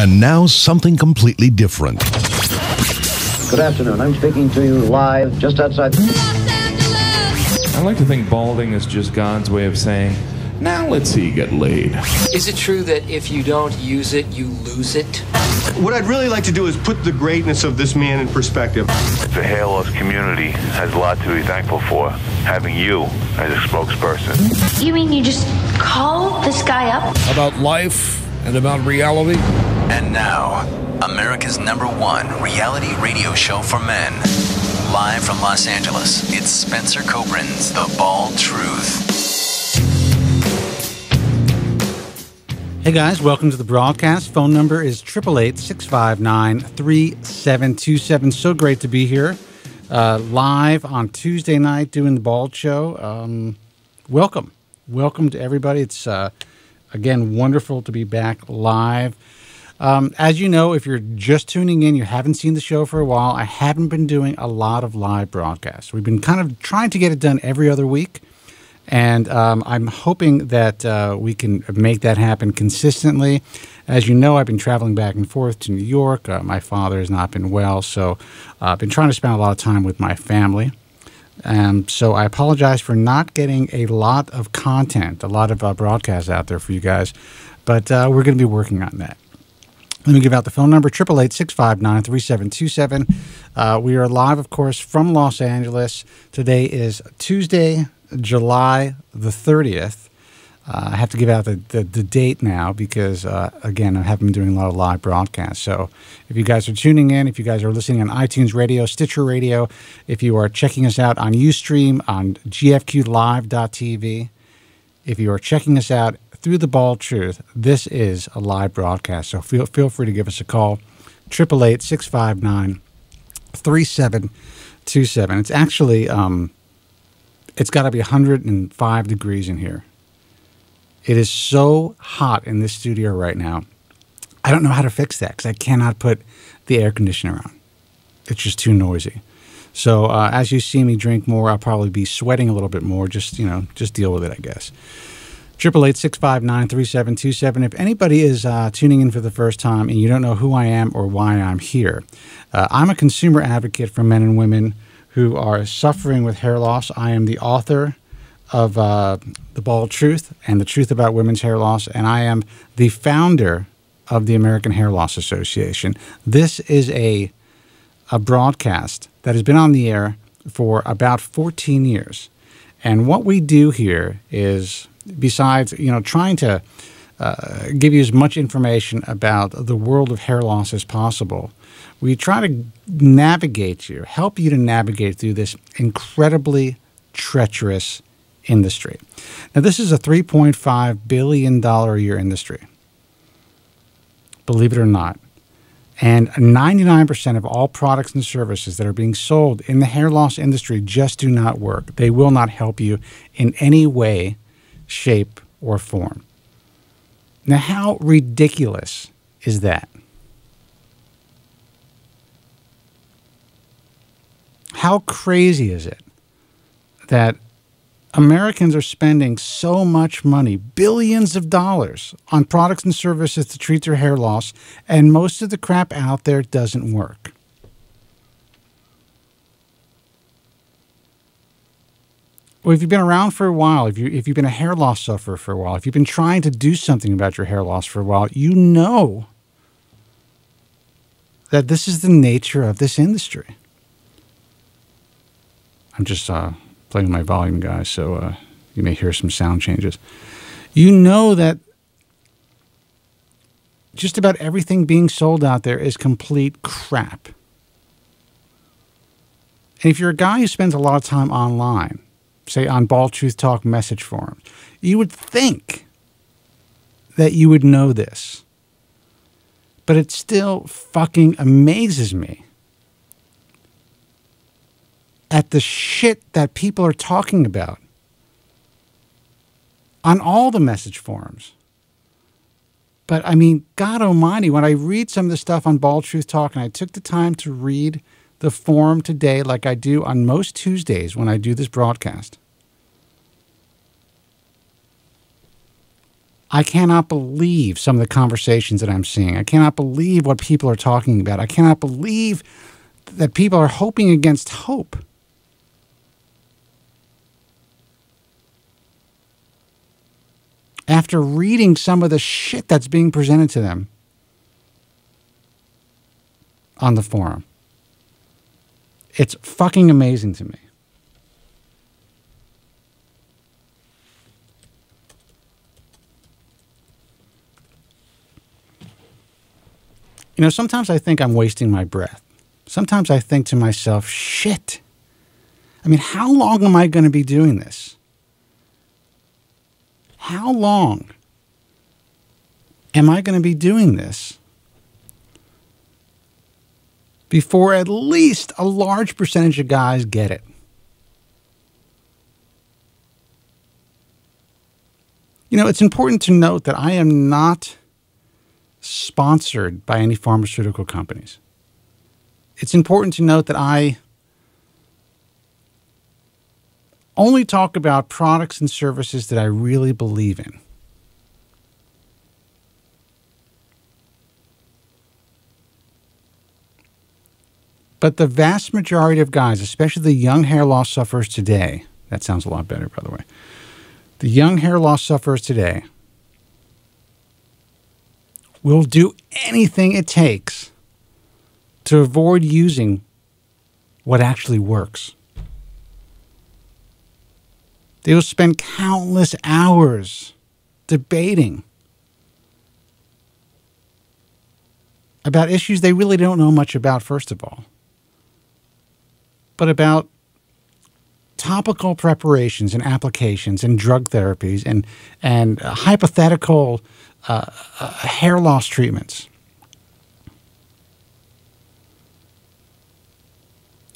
And now something completely different. Good afternoon. I'm speaking to you live just outside Los Angeles. I like to think balding is just God's way of saying, now let's see you get laid. Is it true that if you don't use it, you lose it? What I'd really like to do is put the greatness of this man in perspective. The hair loss community has a lot to be thankful for, having you as a spokesperson. You mean you just call this guy up? About life and about reality. And now, America's #1 reality radio show for men. Live from Los Angeles, it's Spencer Kobren's The Bald Truth. Hey guys, welcome to the broadcast. Phone number is 888-659-3727. So great to be here, live on Tuesday night doing the Bald Show. Welcome to everybody. It's again wonderful to be back live. As you know, if you're just tuning in, you haven't seen the show for a while. I haven't been doing a lot of live broadcasts. We've been kind of trying to get it done every other week. And I'm hoping that we can make that happen consistently. As you know, I've been traveling back and forth to New York. My father has not been well, so I've been trying to spend a lot of time with my family. So I apologize for not getting a lot of content, a lot of broadcasts out there for you guys. But we're going to be working on that. Let me give out the phone number, 888-659-3727. We are live, of course, from Los Angeles. Today is Tuesday, July the 30th. I have to give out the date now because, again, I haven't been doing a lot of live broadcasts. So if you guys are tuning in, if you guys are listening on iTunes Radio, Stitcher Radio, if you are checking us out on Ustream, on gfqlive.tv, if you are checking us out through The Bald Truth, this is a live broadcast. So feel free to give us a call, 888-659-3727. It's actually... it's got to be 105 degrees in here. It is so hot in this studio right now. I don't know how to fix that because I cannot put the air conditioner on. It's just too noisy. So as you see me drink more, I'll probably be sweating a little bit more. Just deal with it, I guess. 888-659-3727. If anybody is tuning in for the first time and you don't know who I am or why I'm here, I'm a consumer advocate for men and women who are suffering with hair loss. I am the author of The Bald Truth and the Truth About Women's Hair Loss, and I am the founder of the American Hair Loss Association. This is a broadcast that has been on the air for about 14 years. And what we do here is, besides trying to give you as much information about the world of hair loss as possible, we try to help you to navigate through this incredibly treacherous industry. Now, this is a $3.5 billion a year industry, believe it or not. And 99% of all products and services that are being sold in the hair loss industry just do not work. They will not help you in any way, shape, or form. Now, how ridiculous is that? How crazy is it that Americans are spending so much money, billions of dollars, on products and services to treat their hair loss, and most of the crap out there doesn't work? Well, if you've been around for a while, if you've been a hair loss sufferer for a while, if you've been trying to do something about your hair loss for a while, you know that this is the nature of this industry. I'm just playing with my volume, guys, so you may hear some sound changes. You know that just about everything being sold out there is complete crap. And if you're a guy who spends a lot of time online, say on Bald Truth Talk message forums, you would think that you would know this. But it still fucking amazes me at the shit that people are talking about on all the message forums. But I mean, God almighty, when I read some of the stuff on Bald Truth Talk, and I took the time to read the forum today like I do on most Tuesdays when I do this broadcast, I cannot believe some of the conversations that I'm seeing. I cannot believe what people are talking about. I cannot believe that people are hoping against hope. After reading some of the shit that's being presented to them on the forum. It's fucking amazing to me. You know, sometimes I think I'm wasting my breath. Sometimes I think to myself, shit. I mean, how long am I going to be doing this? How long am I going to be doing this before at least a large percentage of guys get it? You know, it's important to note that I am not sponsored by any pharmaceutical companies. It's important to note that I only talk about products and services that I really believe in. But the vast majority of guys, especially the young hair loss sufferers today, that sounds a lot better, by the way. The young hair loss sufferers today will do anything it takes to avoid using what actually works. They will spend countless hours debating about issues they really don't know much about, first of all, but about topical preparations and applications and drug therapies and hypothetical hair loss treatments.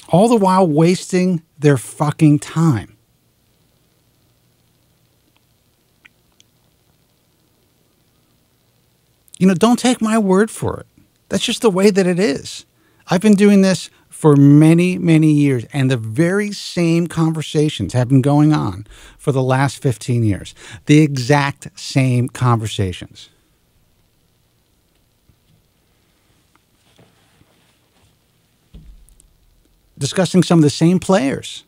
All the while wasting their fucking time. You know, don't take my word for it. That's just the way that it is. I've been doing this for many, many years, and the very same conversations have been going on for the last 15 years. The exact same conversations. Discussing some of the same players.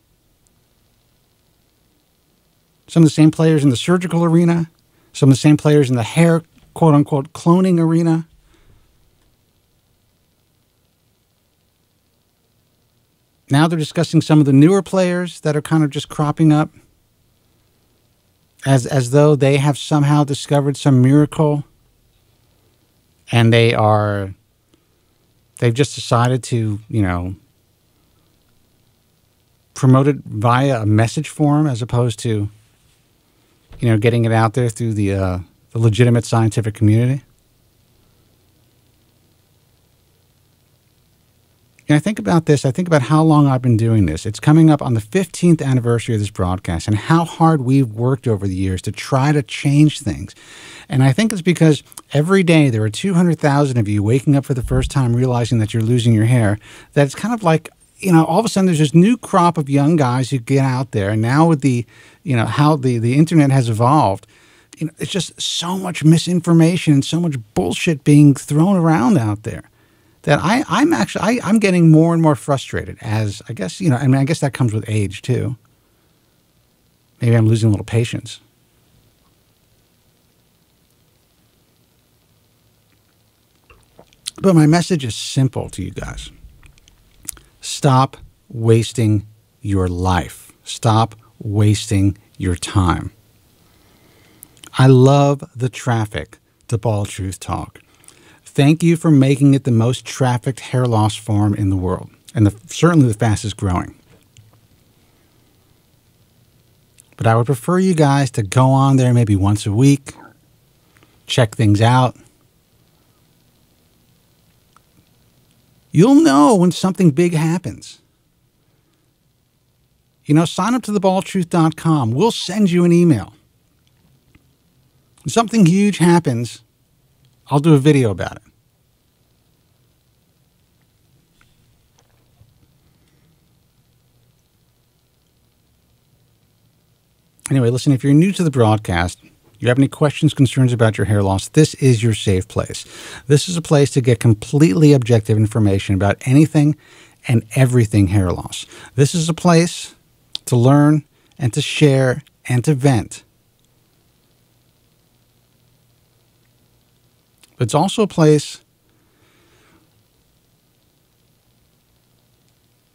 Some of the same players in the surgical arena. Some of the same players in the hair, quote-unquote, cloning arena. Now they're discussing some of the newer players that are kind of just cropping up as though they have somehow discovered some miracle, and they've just decided to, you know, promote it via a message forum as opposed to, you know, getting it out there through the legitimate scientific community. And I think about this, I think about how long I've been doing this. It's coming up on the 15th anniversary of this broadcast and how hard we've worked over the years to try to change things. And I think it's because every day there are 200,000 of you waking up for the first time realizing that you're losing your hair, that it's kind of like, you know, all of a sudden there's this new crop of young guys who get out there. And now with the, you know, how the internet has evolved, you know, it's just so much misinformation and so much bullshit being thrown around out there that I'm getting more and more frustrated as, I guess, you know, I mean, I guess that comes with age too. Maybe I'm losing a little patience. But my message is simple to you guys. Stop wasting your life. Stop wasting your time. I love the traffic to Bald Truth Talk. Thank you for making it the most trafficked hair loss forum in the world, and certainly the fastest growing. But I would prefer you guys to go on there maybe once a week, check things out. You'll know when something big happens. You know, sign up to thebaldtruth.com. We'll send you an email. When something huge happens, I'll do a video about it. Anyway, listen, if you're new to the broadcast, You have any questions, concerns about your hair loss, this is your safe place. This is a place to get completely objective information about anything and everything hair loss. This is a place to learn and to share and to vent. But it's also a place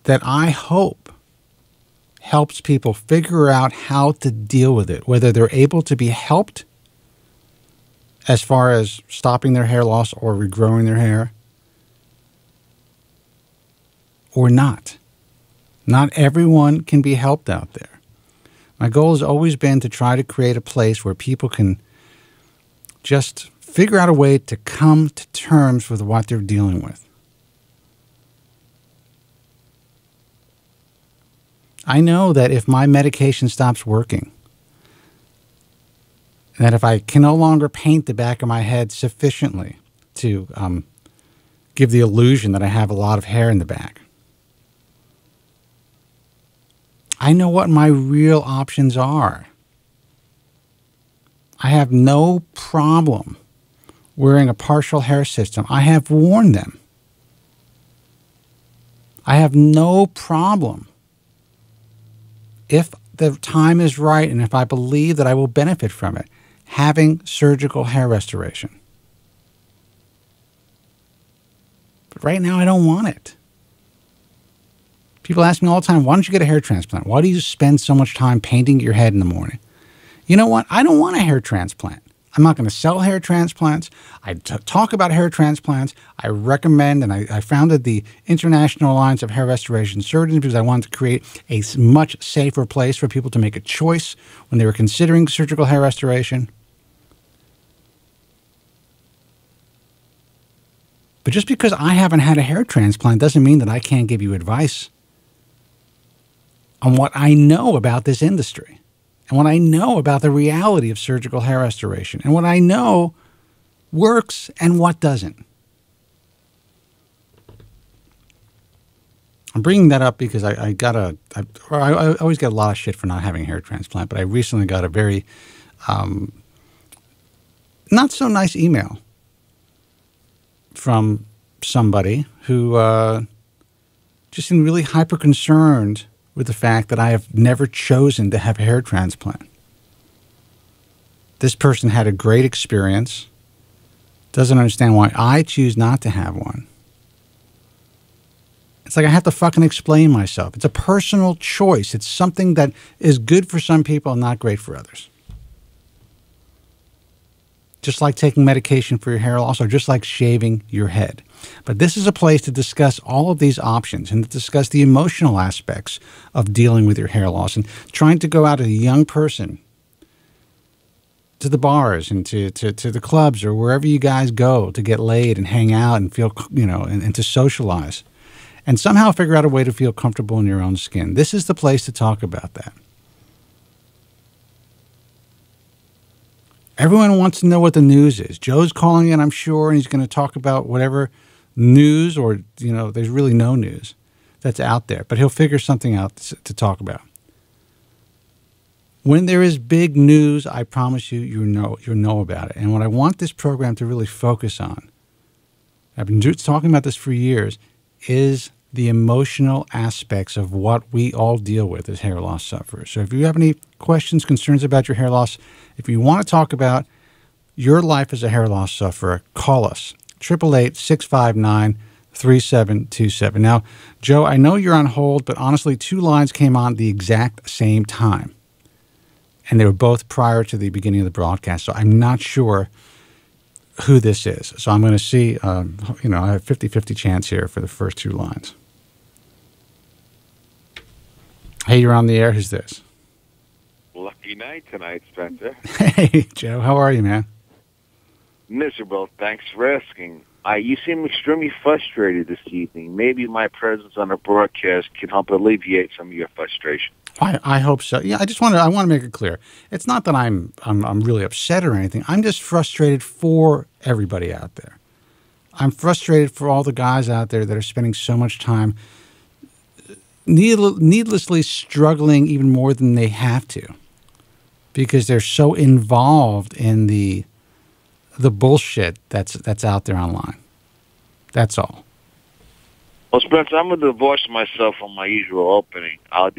that I hope helps people figure out how to deal with it, whether they're able to be helped as far as stopping their hair loss or regrowing their hair, or not. Not everyone can be helped out there. My goal has always been to try to create a place where people can just figure out a way to come to terms with what they're dealing with. I know that if my medication stops working, that if I can no longer paint the back of my head sufficiently to give the illusion that I have a lot of hair in the back, I know what my real options are. I have no problem wearing a partial hair system. I have worn them. I have no problem, if the time is right and if I believe that I will benefit from it, having surgical hair restoration. But right now, I don't want it. People ask me all the time, why don't you get a hair transplant? Why do you spend so much time painting your head in the morning? You know what? I don't want a hair transplant. I'm not going to sell hair transplants. I talk about hair transplants. I recommend, and I founded the International Alliance of Hair Restoration Surgeons because I wanted to create a much safer place for people to make a choice when they were considering surgical hair restoration. But just because I haven't had a hair transplant doesn't mean that I can't give you advice on what I know about this industry. And what I know about the reality of surgical hair restoration, and what I know works and what doesn't. I'm bringing that up because I always get a lot of shit for not having a hair transplant, but I recently got a very not so nice email from somebody who just seemed really hyper concerned with the fact that I have never chosen to have a hair transplant. This person had a great experience, doesn't understand why I choose not to have one. It's like I have to fucking explain myself. It's a personal choice. It's something that is good for some people and not great for others. Just like taking medication for your hair loss, or just like shaving your head. But this is a place to discuss all of these options and to discuss the emotional aspects of dealing with your hair loss and trying to go out as a young person to the bars and to the clubs or wherever you guys go to get laid and hang out and feel, and to socialize and somehow figure out a way to feel comfortable in your own skin. This is the place to talk about that. Everyone wants to know what the news is. Joe's calling in, I'm sure, and he's going to talk about whatever news or, there's really no news that's out there. But he'll figure something out to talk about. When there is big news, I promise you, you'll know about it. And what I want this program to really focus on, I've been talking about this for years, is the emotional aspects of what we all deal with as hair loss sufferers. So if you have any questions, concerns about your hair loss, if you want to talk about your life as a hair loss sufferer, call us, 888-659-3727. Now, Joe, I know you're on hold, but honestly, 2 lines came on at the exact same time. And they were both prior to the beginning of the broadcast, so I'm not sure who this is. So I'm going to see, I have 50-50 chance here for the first 2 lines. Hey, you're on the air. Who's this? Lucky night tonight, Spencer. Hey, Joe. How are you, man? Miserable. Thanks for asking. You seem extremely frustrated this evening. Maybe my presence on the broadcast can help alleviate some of your frustration. I hope so. Yeah, I want to make it clear. It's not that I'm really upset or anything. I'm just frustrated for everybody out there. I'm frustrated for all the guys out there that are spending so much time needlessly struggling even more than they have to because they're so involved in the bullshit that's out there online. That's all. Well, Spencer, I'm going to divorce myself from my usual opening. I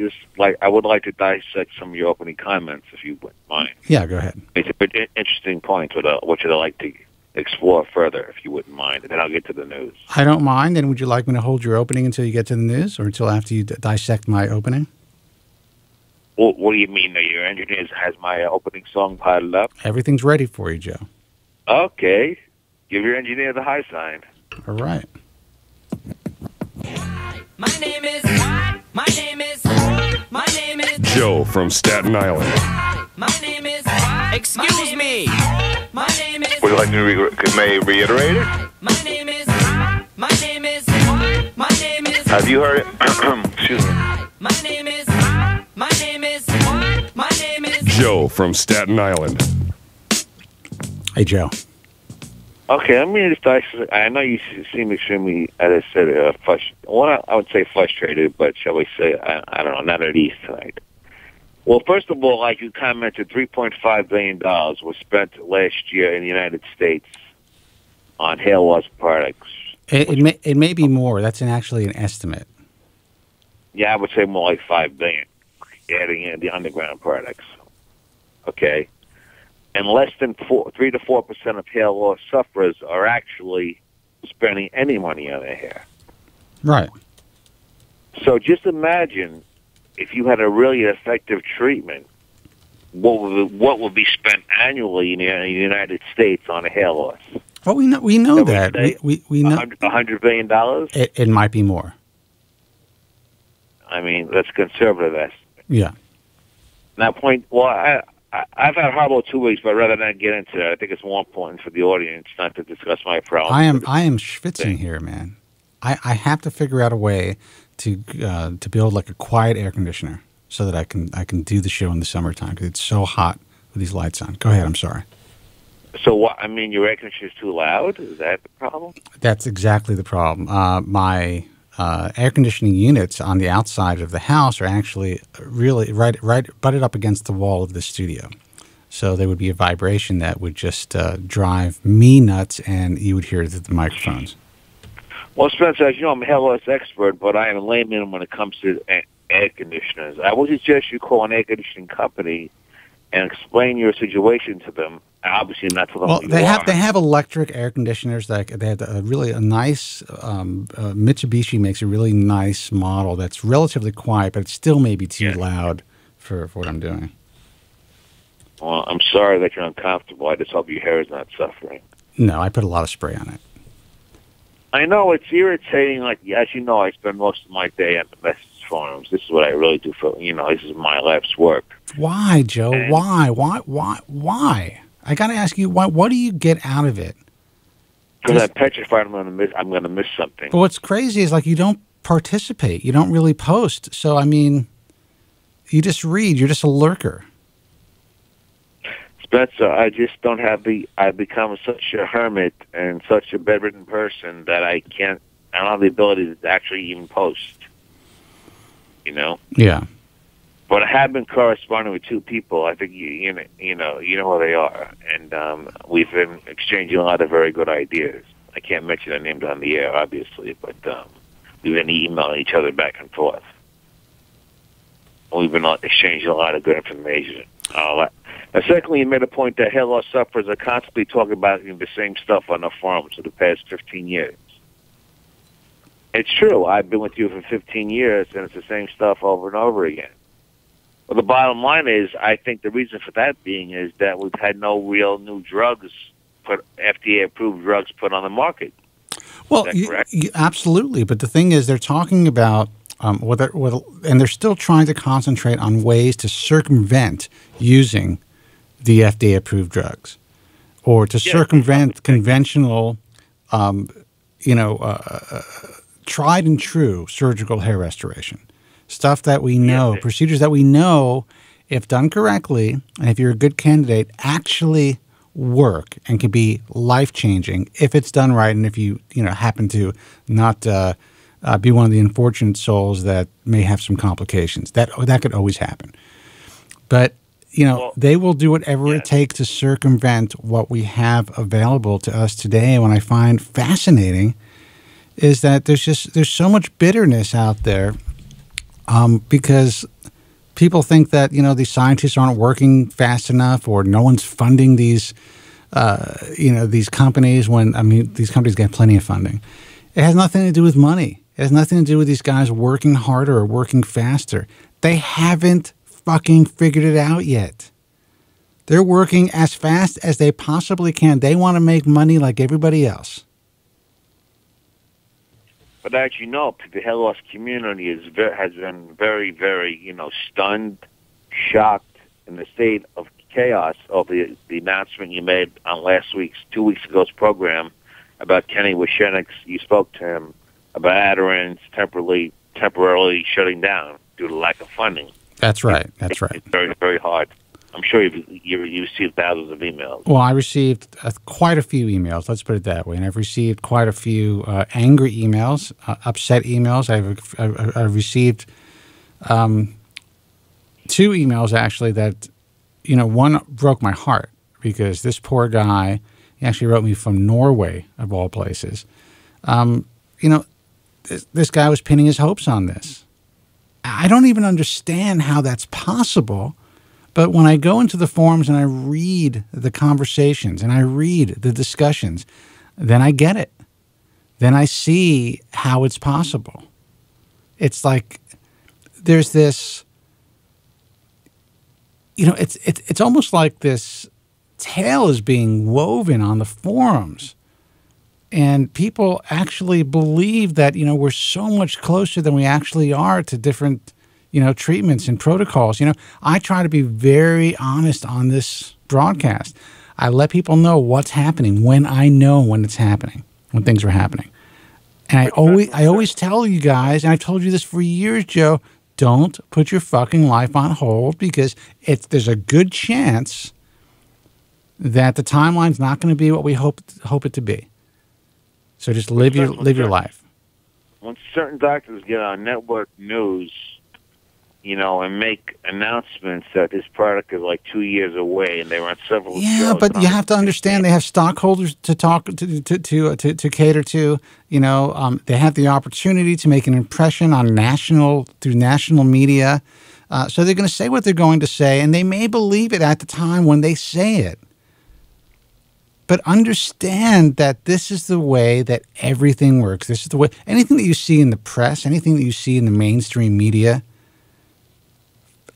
would like to dissect some of your opening comments, if you wouldn't mind. Yeah, go ahead. It's an interesting point, which I'd like to explore further, if you wouldn't mind, and then I'll get to the news. I don't mind. And would you like me to hold your opening until you get to the news, or until after you dissect my opening? Well, what do you mean that your engineer has my opening song piled up? Everything's ready for you, Joe. Okay. Give your engineer the high sign. All right. My name is Joe from Staten Island. My name is excuse me. My name is Would you like to reiterate it? My name is Have you heard it? Excuse me. My name is Joe from Staten Island. Hey, Joe. Okay, let me just dissect. I know you seem extremely, as I said, I would say frustrated, but shall we say, I don't know, not at ease tonight. Well, first of all, like you commented, $3.5 billion was spent last year in the United States on hair loss products. It may be more. That's actually an estimate. Yeah, I would say more like $5 billion, adding in the underground products. Okay? And less than 3 to 4% of hair loss sufferers are actually spending any money on their hair. Right. So just imagine if you had a really effective treatment, what would be spent annually in the United States on a hair loss? Well, we know that. We know $100 billion. It might be more. I mean, that's conservative estimate. Yeah. That point. Well, I've had a horrible 2 weeks, but rather than get into it, I think it's more important for the audience not to discuss my problems. I am schwitzing here, man. I have to figure out a way to build like a quiet air conditioner so that I can do the show in the summertime because it's so hot with these lights on. Go ahead. I'm sorry. So what? I mean, your air conditioner is too loud. Is that the problem? That's exactly the problem. My air conditioning units on the outside of the house are actually really right butted up against the wall of the studio. So there would be a vibration that would just drive me nuts, and you would hear it through the microphones. Well, Spencer, as you know, I'm a hair loss expert, but I am a layman when it comes to air conditioners. I would suggest you call an air conditioning company and explain your situation to them. Obviously, not to them. Well, they have electric air conditioners. They have a nice Mitsubishi makes a really nice model that's relatively quiet, but it still may be too loud for what I'm doing. Well, I'm sorry that you're uncomfortable. I just hope your hair is not suffering. No, I put a lot of spray on it. I know it's irritating. Like, as you know, I spend most of my day at the message forums. This is what I really do for. This is my life's work. Why, Joe? And why? I got to ask you, why? What do you get out of it? Because I'm petrified I'm going to miss something. But what's crazy is like you don't participate. You don't really post. So I mean, you just read. You're just a lurker. Spencer, I just don't have I've become such a hermit and such a bedridden person that I don't have the ability to actually even post. Yeah. But I have been corresponding with two people. I think you know who they are, and we've been exchanging a lot of very good ideas. I can't mention their names on the air, obviously, but we've been emailing each other back and forth. We've been exchanging a lot of good information. Now, secondly, you made a point that hair loss sufferers are constantly talking about the same stuff on the forums for the past 15 years. It's true. I've been with you for 15 years, and it's the same stuff over and over again. Well, the bottom line is, I think the reason for that being is that we've had no real new drugs, FDA-approved drugs put on the market. Well, absolutely. But the thing is, they're talking about and they're still trying to concentrate on ways to circumvent using the FDA-approved drugs, or to circumvent conventional, tried and true surgical hair restoration. Stuff that we know, procedures that we know, if done correctly, and if you're a good candidate, actually work and can be life-changing if it's done right, and if you happen to not be one of the unfortunate souls that may have some complications. That could always happen. But they will do whatever it takes to circumvent what we have available to us today. And what I find fascinating is that there's so much bitterness out there because people think that, these scientists aren't working fast enough, or no one's funding these, these companies these companies get plenty of funding. It has nothing to do with money. It has nothing to do with these guys working harder or working faster. They haven't fucking figured it out yet. They're working as fast as they possibly can. They want to make money like everybody else. But as you know, the hair loss community has been very, very, stunned, shocked, in the state of chaos of the announcement you made on 2 weeks ago's program about Kenny Washenix. You spoke to him about Adirond's temporarily shutting down due to lack of funding. That's right. That's right. It's very, very hard. I'm sure you received thousands of emails. Well, I received quite a few emails. Let's put it that way. And I've received quite a few angry emails, upset emails. I've received 2 emails actually that, one broke my heart because this poor guy, he actually wrote me from Norway of all places. This guy was pinning his hopes on this. I don't even understand how that's possible. But when I go into the forums and I read the conversations and I read the discussions, then I get it. Then I see how it's possible. It's like there's this, it's almost like this tale is being woven on the forums. And people actually believe that, we're so much closer than we actually are to different treatments and protocols. I try to be very honest on this broadcast. I let people know what's happening when I know when it's happening, when things are happening. And I always tell you guys, and I've told you this for years, Joe, don't put your fucking life on hold because there's a good chance that the timeline's not going to be what we hope it to be. So just live your life. When certain doctors get on network news, and make announcements that this product is like 2 years away, and they run several shows. Yeah, but you have to understand they have stockholders to talk to cater to. They have the opportunity to make an impression on through national media. So they're going to say what they're going to say, and they may believe it at the time when they say it. But understand that this is the way that everything works. This is the way anything that you see in the press, anything that you see in the mainstream media,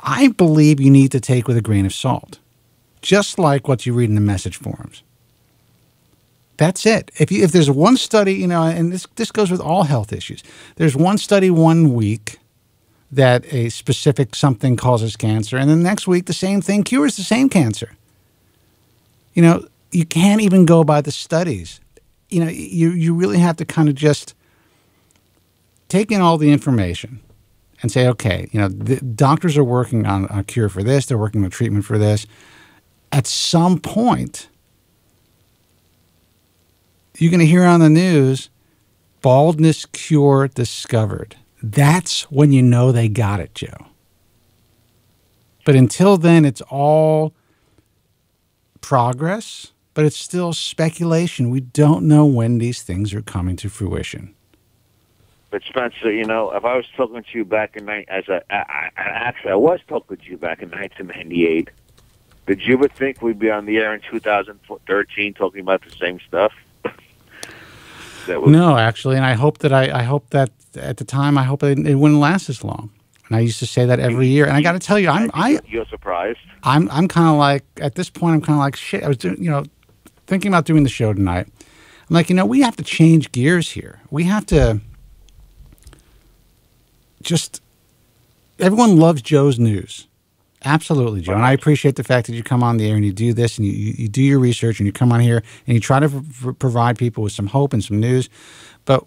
I believe you need to take with a grain of salt, just like what you read in the message forums. That's it. If there's one study, and this goes with all health issues, there's one study 1 week that a specific something causes cancer, and the next week the same thing cures the same cancer. You can't even go by the studies. You really have to kind of just take in all the information and say, okay, the doctors are working on a cure for this. They're working on a treatment for this. At some point, you're going to hear on the news, baldness cure discovered. That's when you know they got it, Joe. But until then, it's all progress, but it's still speculation. We don't know when these things are coming to fruition. But Spencer, if I was talking to you back in I was talking to you back in 1998. Did you ever think we'd be on the air in 2013 talking about the same stuff? No, actually, and I hope that at the time it wouldn't last as long. And I used to say that every year. And I got to tell you, you're surprised. I'm kind of like at this point. I'm kind of like shit. I was doing, thinking about doing the show tonight. I'm like, we have to change gears here. We have to. Everyone loves Joe's news. Absolutely, Joe. And I appreciate the fact that you come on the air and you do this and you do your research and you come on here and you try to provide people with some hope and some news. But,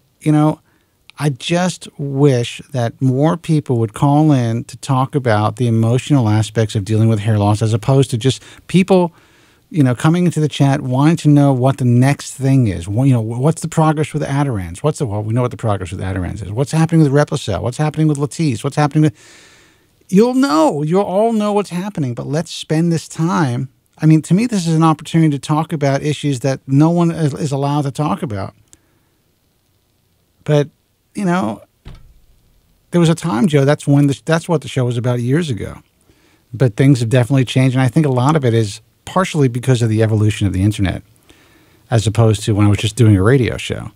I just wish that more people would call in to talk about the emotional aspects of dealing with hair loss as opposed to just people, coming into the chat wanting to know what the next thing is. What's the progress with Adirond's? We know what the progress with Adirond's is. What's happening with Replacel? What's happening with Latisse? What's happening with... You'll all know what's happening, but let's spend this time. I mean, to me, this is an opportunity to talk about issues that no one is allowed to talk about. But, you know, there was a time, Joe, that's what the show was about years ago. But things have definitely changed, and I think a lot of it is partially because of the evolution of the internet, as opposed to when I was just doing a radio show.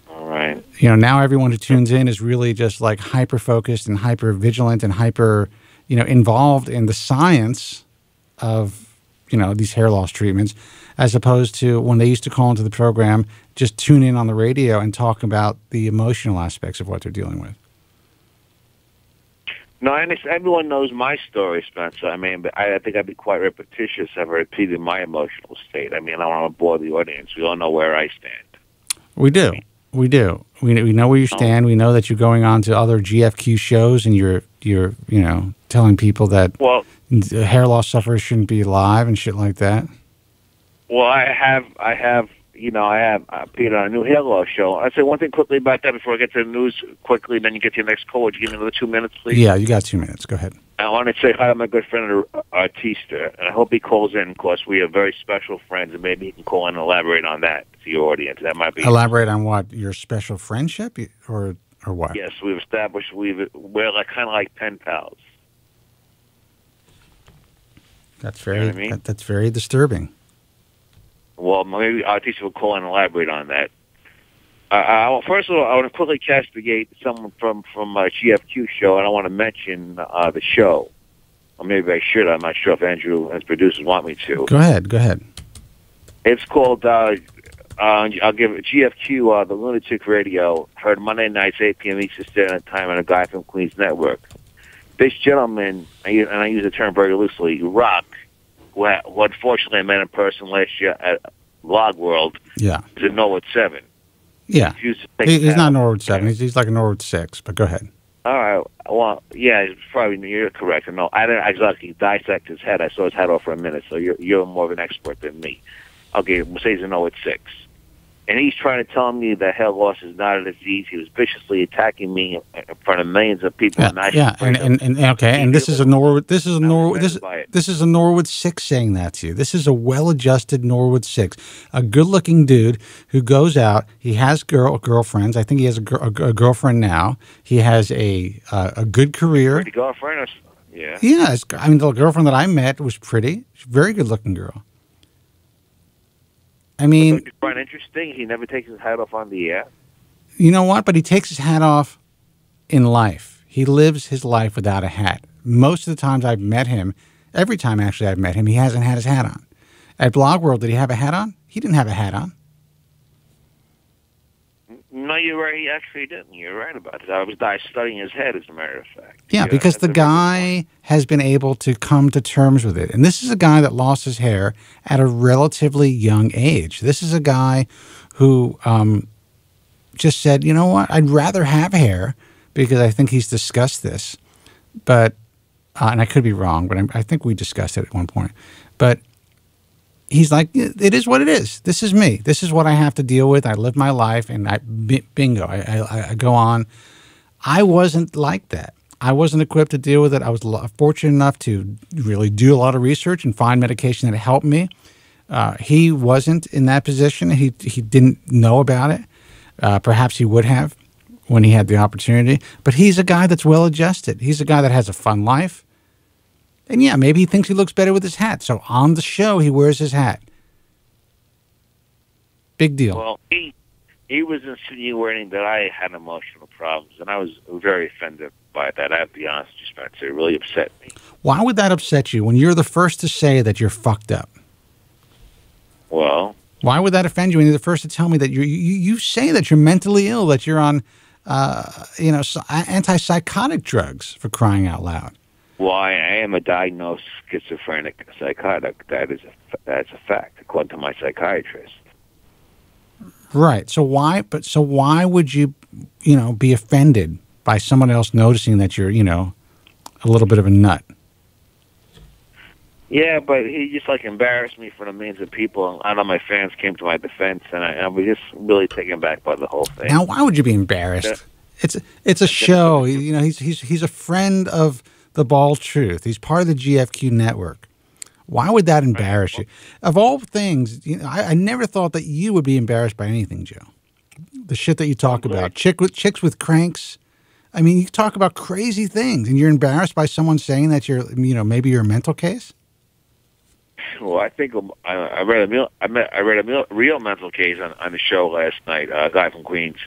All right. You know, now everyone who tunes in is really just like hyper-focused and hyper-vigilant and hyper, you know, involved in the science of, you know, these hair loss treatments, as opposed to when they used to call into the program, just tune in on the radio and talk about the emotional aspects of what they're dealing with. No, and everyone knows my story, Spencer. I mean, I think I'd be quite repetitious if I repeated my emotional state. I mean, I don't want to bore the audience. We all know where I stand. We do. We do. We know where you stand. We know that you're going on to other GFQ shows and you're you know, telling people that hair loss sufferers shouldn't be alive and shit like that. Well, I have appeared on a new hair loss show. I'll say one thing quickly about that before I get to the news quickly, then you get to your next call. Would you give me another 2 minutes, please? Yeah, you got 2 minutes. Go ahead. I want to say hi to my good friend Artista, and I hope he calls in because we are very special friends, and maybe he can call in and elaborate on that to your audience. That might be elaborate on what, your special friendship, or what? Yes, we've established we're like kind of like pen pals. That's very you know what I mean? That's very disturbing. Well, maybe Artista will call and elaborate on that. First of all, I want to quickly castigate someone from my GFQ show, and I want to mention the show. Or maybe I should. I'm not sure if Andrew and his producers want me to. Go ahead. It's called, I'll give it GFQ, the Lunatic Radio, heard Monday nights, 8 p.m. Eastern Standard Time, on a guy from Queens Network. This gentleman, and I use the term very loosely, rock, who unfortunately I met in person last year at Blog World, is a Norwood 7. Yeah. He's not Norwood 7. He's like a Norwood 6, but go ahead. All right. Well, yeah, you're correct. No, I didn't exactly dissect his head. I saw his head off for a minute, so you're more of an expert than me. Okay, we'll say he's a Norwood 6. And he's trying to tell me that hair loss is not a disease. He was viciously attacking me in front of millions of people. And this is a Norwood. This is a Norwood 6 saying that to you. This is a well-adjusted Norwood 6, a good-looking dude who goes out. He has girlfriends. I think he has a girlfriend now. He has a good career. Pretty girlfriend? Yeah. Yeah. I mean, the girlfriend that I met was pretty. She's a very good-looking girl. I mean, you find interesting. He never takes his hat off on the air. You know what? But he takes his hat off in life. He lives his life without a hat. Most of the times I've met him, every time actually I've met him, he hasn't had his hat on. At Blog World, did he have a hat on? He didn't have a hat on. No, you're right. He actually didn't. You're right about it. I was studying his head, as a matter of fact. Yeah, because the guy has been able to come to terms with it. And this is a guy that lost his hair at a relatively young age. This is a guy who just said, you know what, I'd rather have hair, because I think he's discussed this. But, and I could be wrong, but I think we discussed it at one point. But he's like, it is what it is. This is me. This is what I have to deal with. I live my life, and bingo, I go on. I wasn't like that. I wasn't equipped to deal with it. I was fortunate enough to really do a lot of research and find medication that helped me. He wasn't in that position. He didn't know about it. Perhaps he would have when he had the opportunity. But he's a guy that's well-adjusted. He's a guy that has a fun life. And yeah, maybe he thinks he looks better with his hat. So on the show, he wears his hat. Big deal. Well, he was insinuating that I had emotional problems, and I was very offended by that. I have to be honest with you, Spencer. It really upset me. Why would that upset you when you're the first to say that you're fucked up? Well, why would that offend you when you're the first to tell me that you say that you're mentally ill, that you're on antipsychotic drugs, for crying out loud? Well, I am a diagnosed schizophrenic psychotic. That's a fact, according to my psychiatrist. Right. So why would you, be offended by someone else noticing that you're, a little bit of a nut? Yeah, but he just embarrassed me in front of millions of people. I know my fans came to my defense, and I was just really taken back by the whole thing. Now, why would you be embarrassed? It's a show. He's a friend of The Bald Truth. He's part of the GFQ network. Why would that embarrass you? Of all things, I never thought that you would be embarrassed by anything, Joe. The shit that you talk about. Chicks with cranks. I mean, you talk about crazy things, and you're embarrassed by someone saying that maybe you're a mental case? Well, I think I read a real mental case on the show last night. A guy from Queens,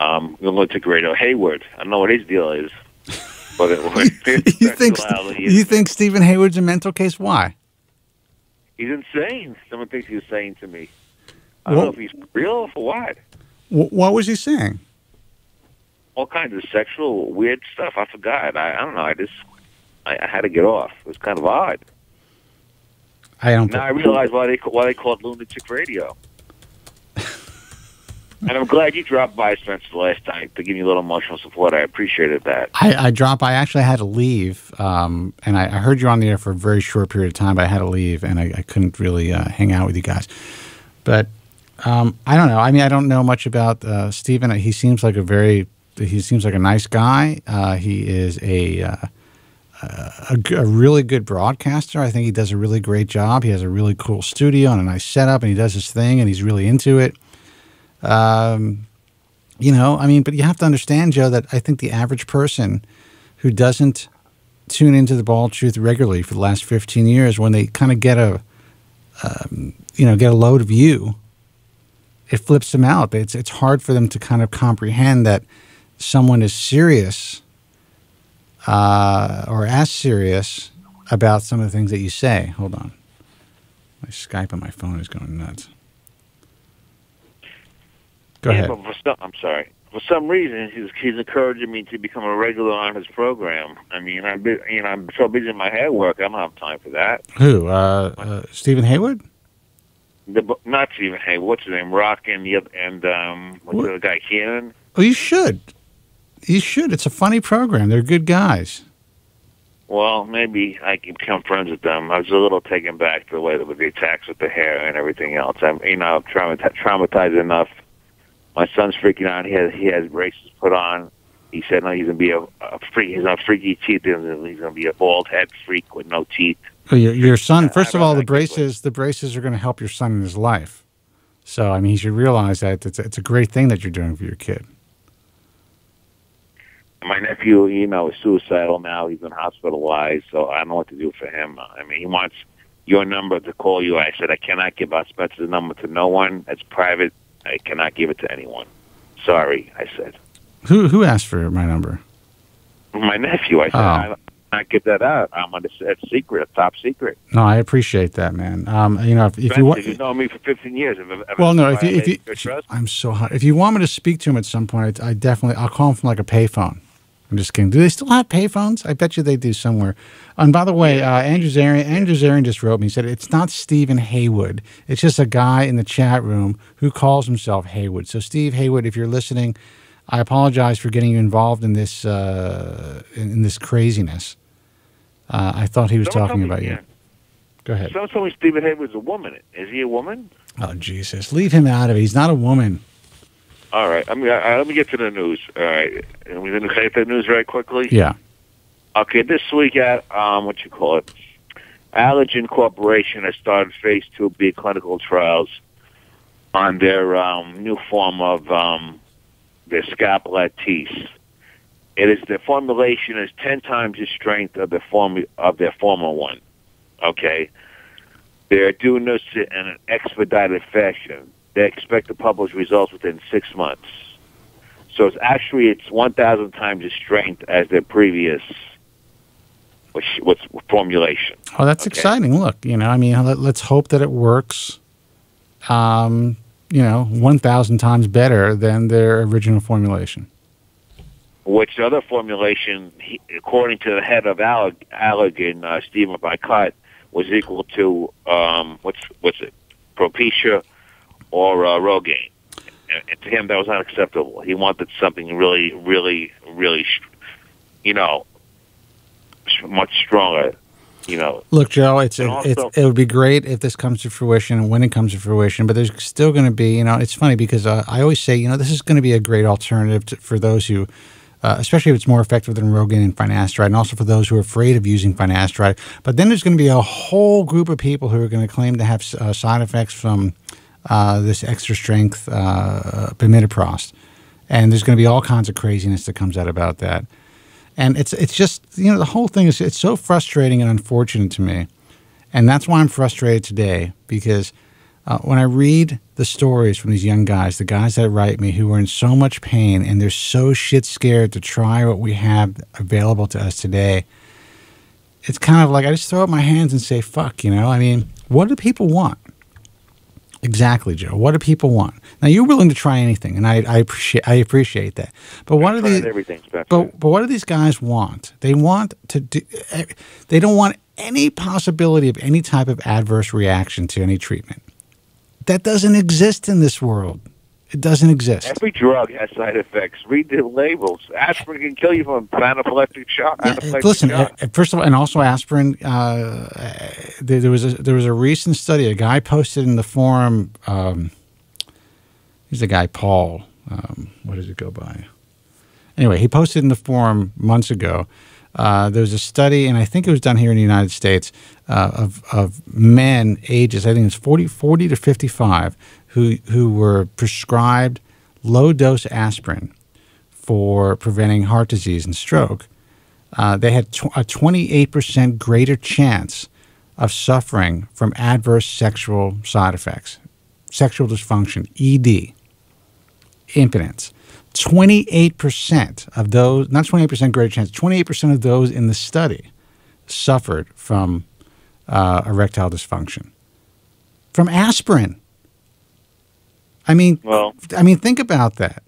lunatic radio, Hayward. I don't know what his deal is, but you think Stephen Hayward's a mental case? Why? He's insane. Someone thinks he's insane to me. I don't know if he's real or for what. What was he saying? All kinds of sexual weird stuff. I forgot. I don't know. I had to get off. It was kind of odd. Now I realize why they call it lunatic radio. And I'm glad you dropped by, Spencer, last night to give me a little emotional support. I appreciated that. I dropped by. I actually had to leave, and I heard you on the air for a very short period of time, but I had to leave, and I couldn't really hang out with you guys. But I don't know. I mean, I don't know much about Stephen. He seems like a nice guy. He is a really good broadcaster. I think he does a really great job. He has a really cool studio and a nice setup, and he does his thing, and he's really into it. But you have to understand, Joe, that I think the average person who doesn't tune into the Bald Truth regularly for the last 15 years, when they kind of get a load of you, it flips them out. It's hard for them to kind of comprehend that someone is serious or as serious about some of the things that you say. Hold on. My Skype on my phone is going nuts. Go ahead. But I'm sorry. For some reason, he's encouraging me to become a regular on his program. I mean, I'm so busy in my hair work, I don't have time for that. Who? Stephen Hayward? Not Stephen Hayward. What's his name? Rock and what's the other guy? Keenan. Oh, you should. You should. It's a funny program. They're good guys. Well, maybe I can become friends with them. I was a little taken back the way that with the attacks with the hair and everything else. I'm traumatized enough. My son's freaking out. He has braces put on. He said no, he's gonna be a freak. He's not freaky teeth. He's gonna be a bald head freak with no teeth. Oh, your son. First of all, the braces are going to help your son in his life. So I mean, he should realize that it's a great thing that you're doing for your kid. My nephew, is suicidal now. He's been hospitalized, so I don't know what to do for him. I mean, he wants your number to call you. I said I cannot give out Spencer's number to no one. It's private. I cannot give it to anyone. Sorry, I said. Who asked for my number? My nephew. I said I not get that out. It's secret, top secret. No, I appreciate that, man. If you want, you know me for 15 years. I'm so hot. If you want me to speak to him at some point, I'll call him from like a payphone. I'm just kidding. Do they still have payphones? I bet you they do somewhere. And by the way, Andrew Zarian just wrote me. He said, it's not Stephen Haywood. It's just a guy in the chat room who calls himself Haywood. So Steve Haywood, if you're listening, I apologize for getting you involved in this craziness. I thought he was talking about you. Go ahead. Someone told me Stephen Haywood's a woman. Is he a woman? Oh, Jesus. Leave him out of it. He's not a woman. All right. Let me get to the news. All right. And we're going to take the news very quickly? Yeah. Okay. This week at, Allergan Corporation has started phase 2B clinical trials on their new form of their Scapula teeth. The formulation is 10 times the strength of their former one. Okay. They're doing this in an expedited fashion. They expect to publish results within 6 months. So it's 1,000 times the strength as their previous formulation. Oh, that's exciting. Look, let's hope that it works, 1,000 times better than their original formulation. Which other formulation, according to the head of Allergan, Stephen Bicott, was equal to, what's it, Propecia or Rogaine. And to him, that was unacceptable. He wanted something really, really, really, much stronger. Look, Joe, it would be great if this comes to fruition and when it comes to fruition, but there's still going to be, it's funny because I always say, this is going to be a great alternative for those who especially if it's more effective than Rogaine and finasteride, and also for those who are afraid of using finasteride. But then there's going to be a whole group of people who are going to claim to have side effects from this extra strength bimidprost. And there's going to be all kinds of craziness that comes out about that. And it's just, the whole thing is, it's so frustrating and unfortunate to me. And that's why I'm frustrated today, because when I read the stories from these young guys, the guys that write me who are in so much pain and they're so shit scared to try what we have available to us today, it's kind of like I just throw up my hands and say, fuck, I mean, what do people want? Exactly, Joe. What do people want? Now, you're willing to try anything, and I appreciate that. But what are these? But what do these guys want? They want to do. They don't want any possibility of any type of adverse reaction to any treatment. That doesn't exist in this world. It doesn't exist. Every drug has side effects. Read the labels. Aspirin can kill you from anaphylactic shock. Listen, first of all, and also aspirin. There was a recent study. A guy posted in the forum. He's the guy Paul. What does it go by? Anyway, he posted in the forum months ago. There was a study, and I think it was done here in the United States, of men ages, I think it's 40 to 55, who were prescribed low-dose aspirin for preventing heart disease and stroke. They had a 28% greater chance of suffering from adverse sexual side effects, sexual dysfunction, ED, impotence. 28% of those, not 28% greater chance, 28% of those in the study suffered from erectile dysfunction. From aspirin. I mean, think about that.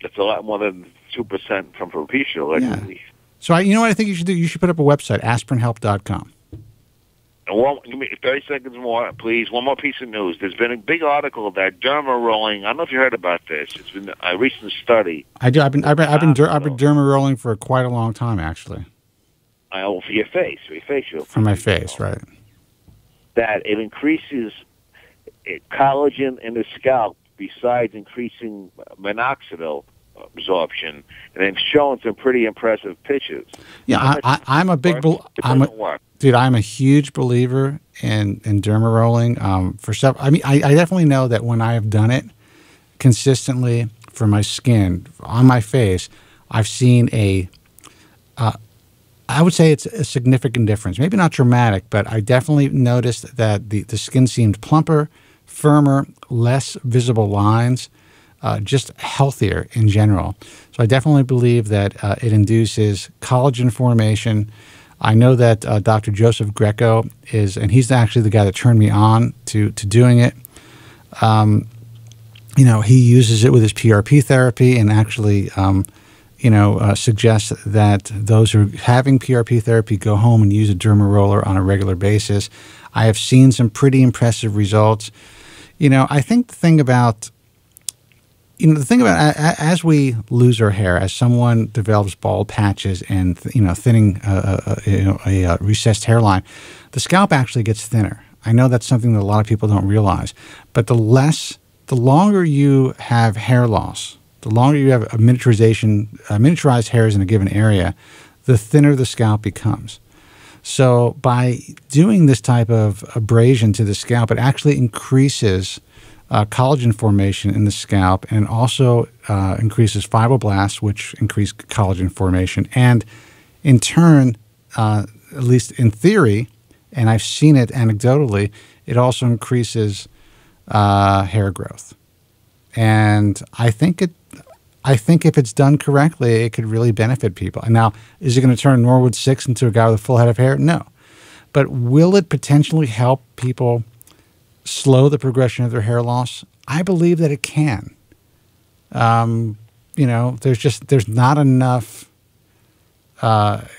That's a lot more than 2% from Propecia. Yeah. So, you know what I think you should do? You should put up a website, aspirinhelp.com. Give me 30 seconds more, please. One more piece of news. There's been a big article that Derma rolling. I don't know if you heard about this. It's been a recent study. I do. I've been Derma rolling for quite a long time, actually. For your face, for your facial. For my face, right. That it increases collagen in the scalp besides increasing minoxidil absorption, and they've shown some pretty impressive pictures. Yeah, I'm a big dude. I'm a huge believer in derma rolling. I definitely know that when I have done it consistently for my skin on my face, I've seen I would say it's a significant difference. Maybe not dramatic, but I definitely noticed that the skin seemed plumper, firmer, less visible lines. Just healthier in general. So I definitely believe that it induces collagen formation. I know that Dr. Joseph Greco and he's actually the guy that turned me on to doing it. He uses it with his PRP therapy and actually, suggests that those who are having PRP therapy go home and use a derma roller on a regular basis. I have seen some pretty impressive results. I think the thing about as we lose our hair, as someone develops bald patches and thinning a recessed hairline, the scalp actually gets thinner. I know that's something that a lot of people don't realize, but the longer you have hair loss, the longer you have miniaturized hairs in a given area, the thinner the scalp becomes. So by doing this type of abrasion to the scalp, it actually increases collagen formation in the scalp, and also increases fibroblasts, which increase collagen formation. And in turn, at least in theory, and I've seen it anecdotally, it also increases hair growth. And I think if it's done correctly, it could really benefit people. And now, is it going to turn Norwood 6 into a guy with a full head of hair? No. But will it potentially help people slow the progression of their hair loss? I believe that it can. There's not enough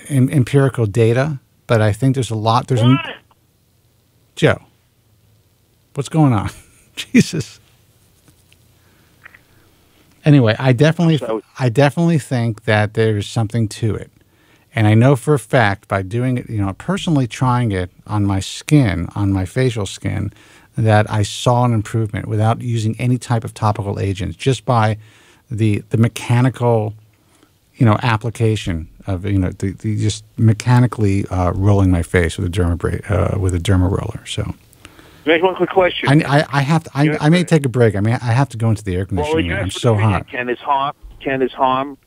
empirical data, but I think there's a lot. Joe, what's going on? Jesus. Anyway, I definitely think that there's something to it. And I know for a fact by doing it, personally trying it on my skin, on my facial skin, that I saw an improvement without using any type of topical agents, just by the mechanical, application of the just mechanically rolling my face with a Derma roller. So. Make one quick question. I may take a break. I have to go into the air conditioning. I'm so hot. Can this harm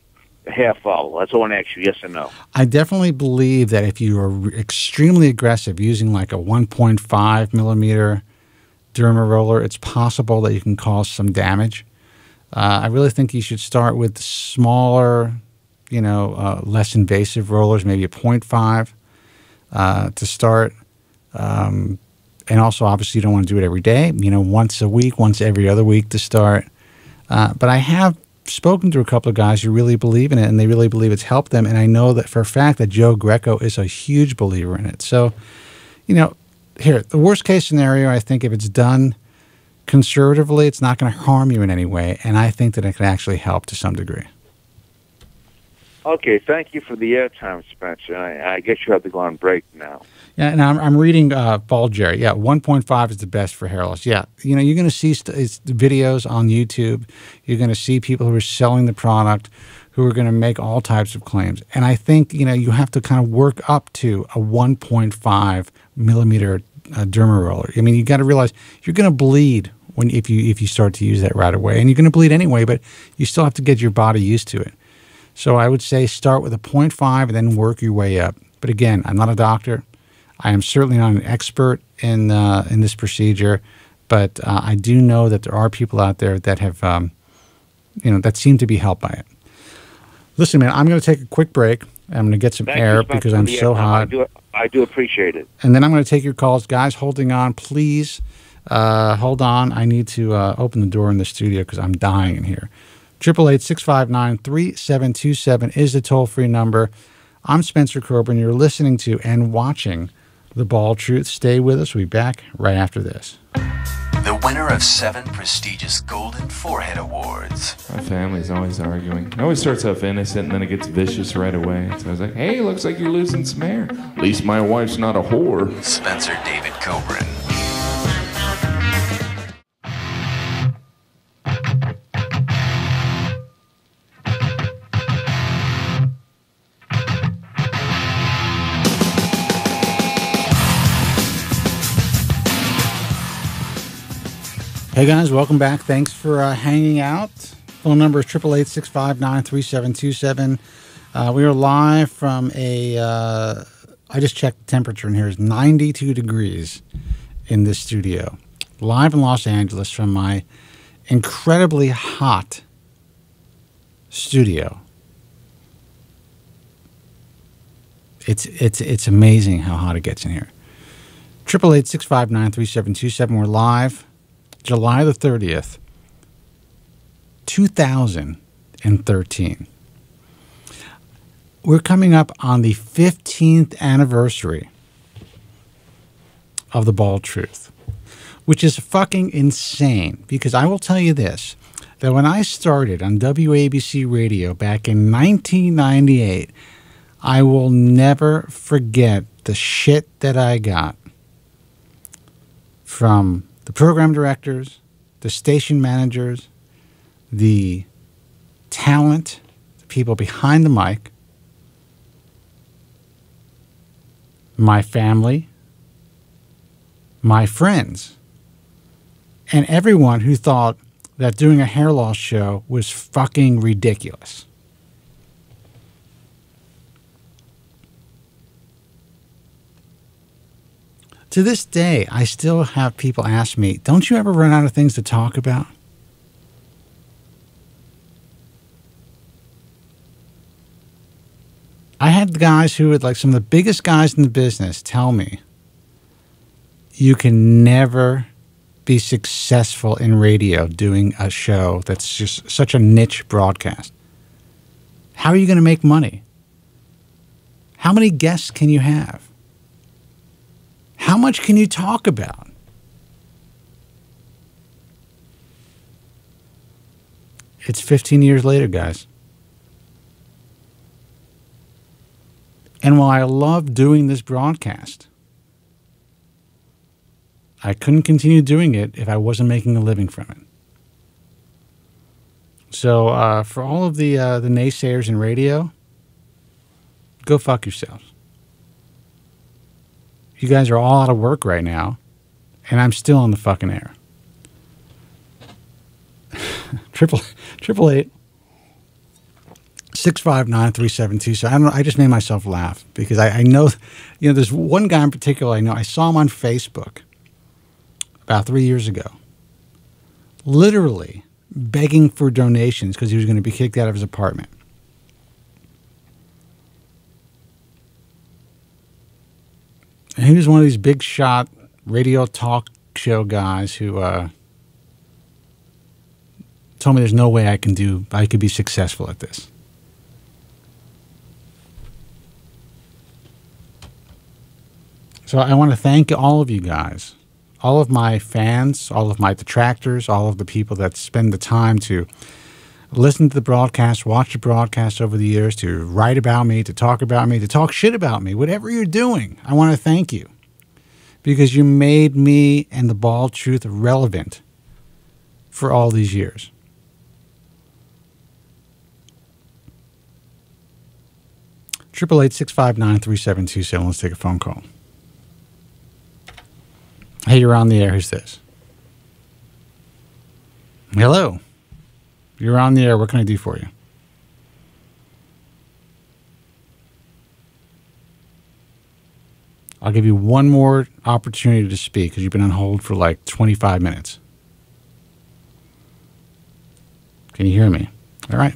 hair follow? That's all I want to ask you. Yes or no? I definitely believe that if you are extremely aggressive using like a 1.5 millimeter Derma roller, it's possible that you can cause some damage. I really think you should start with smaller, less invasive rollers, maybe a 0.5 to start. And also, obviously, you don't want to do it every day. Once a week, once every other week to start. But I have spoken to a couple of guys who really believe in it, and they really believe it's helped them. And I know that for a fact that Joe Greco is a huge believer in it. So, here, the worst case scenario, I think if it's done conservatively, it's not going to harm you in any way. And I think that it can actually help to some degree. Okay, thank you for the airtime, Spencer. I guess you have to go on break now. Yeah, and I'm reading Bald Jerry. Yeah, 1.5 is the best for hair loss. Yeah, you're going to see videos on YouTube. You're going to see people who are selling the product who are going to make all types of claims. And I think, you have to kind of work up to a 1.5 millimeter Derma roller. I mean, you got to realize you're going to bleed if you start to use that right away. And you're going to bleed anyway, but you still have to get your body used to it. So I would say start with a 0.5 and then work your way up. But again, I'm not a doctor. I am certainly not an expert in this procedure, but I do know that there are people out there that have, that seem to be helped by it. Listen, man, I'm going to take a quick break. I'm going to get some air because I'm so hot. I do appreciate it. And then I'm going to take your calls. Guys, holding on, please hold on. I need to open the door in the studio because I'm dying in here. 888-659-3727 is the toll-free number. I'm Spencer Kobren. You're listening to and watching The Bald Truth. Stay with us. We'll be back right after this. The winner of 7 prestigious Golden Forehead Awards. My family's always arguing. It always starts off innocent and then it gets vicious right away. So I was like, hey, looks like you're losing some hair. At least my wife's not a whore. Spencer David Kobren. Hey guys, welcome back. Thanks for hanging out. Phone number is 888-659-3727. We are live from I just checked the temperature in here is 92 degrees in this studio. Live in Los Angeles from my incredibly hot studio. It's amazing how hot it gets in here. 888-659-3727. We're live. July the 30th, 2013. We're coming up on the 15th anniversary of The Bald Truth, which is fucking insane because I will tell you this, that when I started on WABC radio back in 1998, I will never forget the shit that I got from the program directors, the station managers, the talent, the people behind the mic, my family, my friends, and everyone who thought that doing a hair loss show was fucking ridiculous. To this day, I still have people ask me, don't you ever run out of things to talk about? I had guys who would, like some of the biggest guys in the business, tell me, you can never be successful in radio doing a show that's just such a niche broadcast. How are you going to make money? How many guests can you have? How much can you talk about? It's 15 years later, guys. And while I love doing this broadcast, I couldn't continue doing it if I wasn't making a living from it. So for all of the naysayers in radio, go fuck yourselves. You guys are all out of work right now, and I'm still on the fucking air. Triple eight 659-3727. So I don't know. I just made myself laugh because I know, there's one guy in particular I know. I saw him on Facebook about 3 years ago, literally begging for donations because he was going to be kicked out of his apartment. And he was one of these big shot radio talk show guys who told me there's no way I could be successful at this. So I want to thank all of you guys, all of my fans, all of my detractors, all of the people that spend the time to listen to the broadcast, watch the broadcast over the years, to write about me, to talk shit about me, whatever you're doing. I want to thank you because you made me and the Bald Truth relevant for all these years. Triple 865-93727. Let's take a phone call. Hey, you're on the air. Who's this? Hello. You're on the air. What can I do for you? I'll give you one more opportunity to speak because you've been on hold for like 25 minutes. Can you hear me? All right.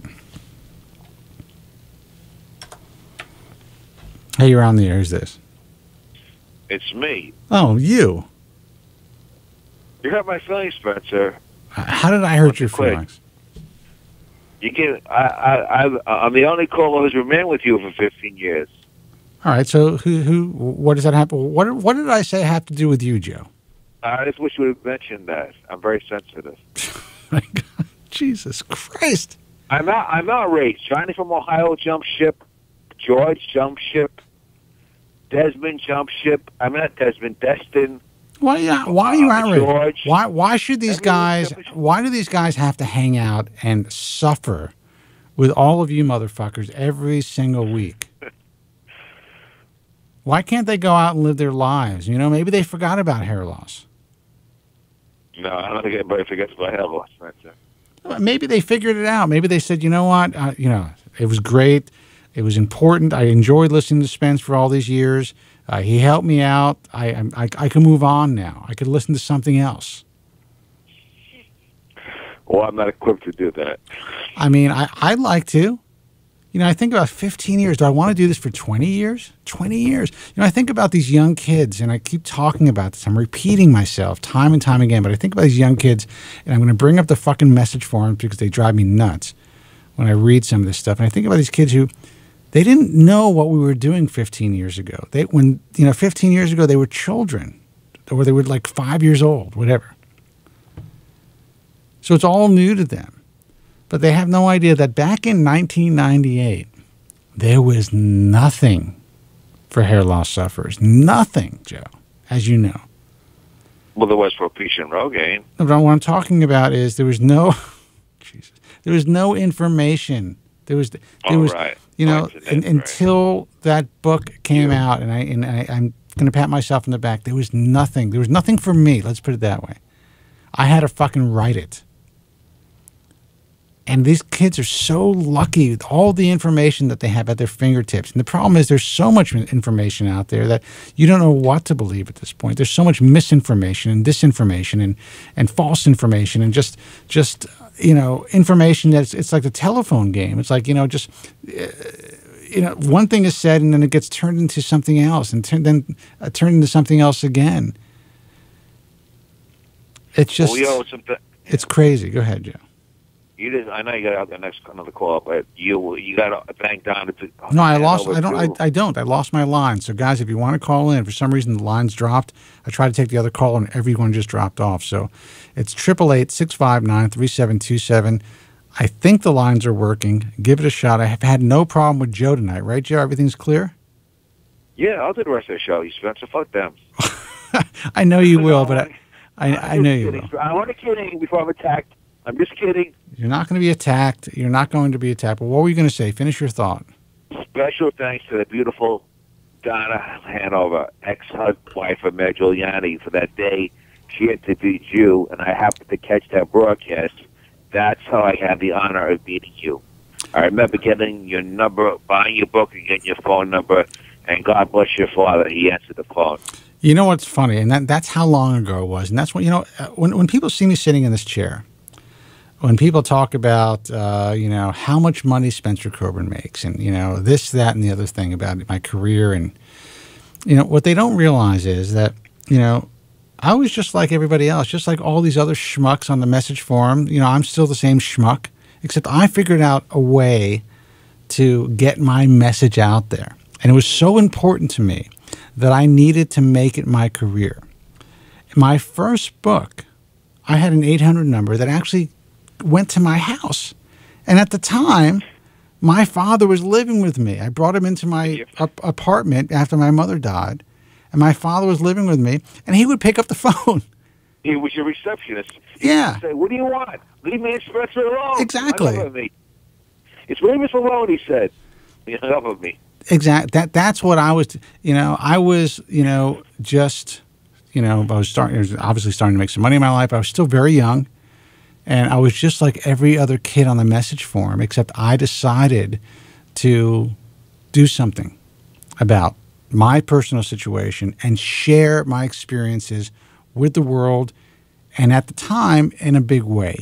Hey, you're on the air. Who's this? It's me. Oh, you. You hurt my feelings, Spencer. How did I hurt your feelings? You can. I'm the only caller who's remained with you for 15 years. All right. So what does that have? What did I say have to do with you, Joe? I just wish you would have mentioned that. I'm very sensitive. My God, Jesus Christ! I'm outraged. Johnny from Ohio jumped ship. George jumped ship. Desmond jumped ship. I'm not Desmond. Destin. Why are you outraged? George. Why should these guys? Why do these guys have to hang out and suffer with all of you motherfuckers every single week? Why can't they go out and live their lives? Maybe they forgot about hair loss. No, I don't think anybody forgets about hair loss, Spencer. Maybe they figured it out. Maybe they said, you know what? It was great. It was important. I enjoyed listening to Spence for all these years. He helped me out. I can move on now. I could listen to something else. Well, I'm not equipped to do that. I mean, I'd like to. I think about 15 years. Do I want to do this for 20 years? 20 years. I think about these young kids, and I keep talking about this. I'm repeating myself time and time again, but I think about these young kids, and I'm going to bring up the fucking message forums because they drive me nuts when I read some of this stuff. And I think about these kids who, they didn't know what we were doing 15 years ago. 15 years ago, they were children, or they were like 5 years old, whatever. So it's all new to them. But they have no idea that back in 1998, there was nothing for hair loss sufferers. Nothing, Joe, as you know. Well, there was for Peach and Rogaine. What I'm talking about is there was no, there was no information. There was, right. Until that book came out, and I'm going to pat myself on the back. There was nothing. There was nothing for me. Let's put it that way. I had to fucking write it. And these kids are so lucky with all the information that they have at their fingertips. And the problem is there's so much information out there that you don't know what to believe at this point. There's so much misinformation and disinformation and false information and just information that's, it's like the telephone game. It's like, one thing is said and then it gets turned into something else and turned into something else again. It's just, it's crazy. Go ahead, Joe. I know you got another call, but you got to thank Don. No, I lost. I don't. I lost my line. So, guys, if you want to call in, for some reason the line's dropped. I tried to take the other call and everyone just dropped off. So, it's 888-659-3727. I think the lines are working. Give it a shot. I have had no problem with Joe tonight, right, Joe? Everything's clear. Yeah, I'll do the rest of the show. You Spencer, fuck them. I know you will, but I know you will. I want to kidding before I'm attacked I'm just kidding. You're not going to be attacked. You're not going to be attacked. But what were you going to say? Finish your thought. Special thanks to the beautiful Donna Hanover, ex-wife of Mayor Giuliani, for that day she interviewed you, and I happened to catch that broadcast. That's how I had the honor of meeting you. I remember getting your number, buying your book, and getting your phone number, and God bless your father. He answered the phone. You know what's funny? And that's how long ago it was. And that's when, when people see me sitting in this chair, when people talk about, how much money Spencer Kobren makes and, this, that, and the other thing about my career. And, what they don't realize is that, I was just like everybody else, just like all these other schmucks on the message forum. I'm still the same schmuck, except I figured out a way to get my message out there. And it was so important to me that I needed to make it my career. My first book, I had an 800 number that actually went to my house. And at the time, my father was living with me. I brought him into my apartment after my mother died. And my father was living with me, and he would pick up the phone. He was your receptionist. Yeah. He'd say, what do you want? Leave me and Spencer alone. Exactly. Hung up on me. It's leave us alone, he said. He hung up on me. Exactly. That's what I was, I was, just, I was obviously starting to make some money in my life. I was still very young, and I was just like every other kid on the message forum, except I decided to do something about my personal situation and share my experiences with the world, and at the time, in a big way.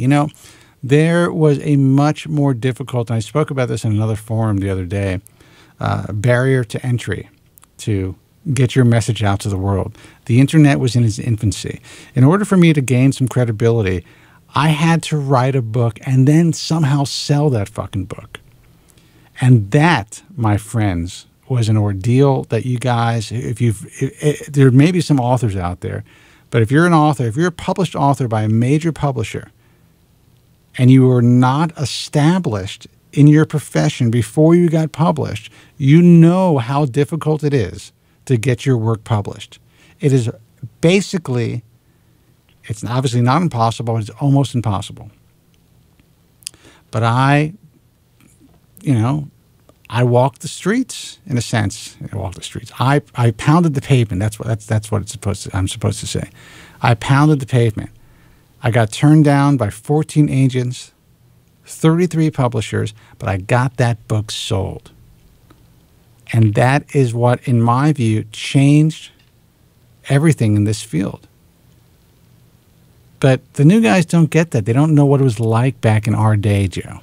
There was a much more difficult, and I spoke about this in another forum the other day, barrier to entry to get your message out to the world. The internet was in its infancy. In order for me to gain some credibility, I had to write a book and then somehow sell that fucking book. And that, my friends, was an ordeal that you guys, there may be some authors out there, but if you're an author, if you're a published author by a major publisher, and you were not established in your profession before you got published, you know how difficult it is to get your work published. It is basically, it's obviously not impossible, it's almost impossible. But I walked the streets, in a sense. I walked the streets. I pounded the pavement. That's what I'm supposed to say. I pounded the pavement. I got turned down by 14 agents, 33 publishers, but I got that book sold. And that is what, in my view, changed everything in this field. But the new guys don't get that. They don't know what it was like back in our day, Joe.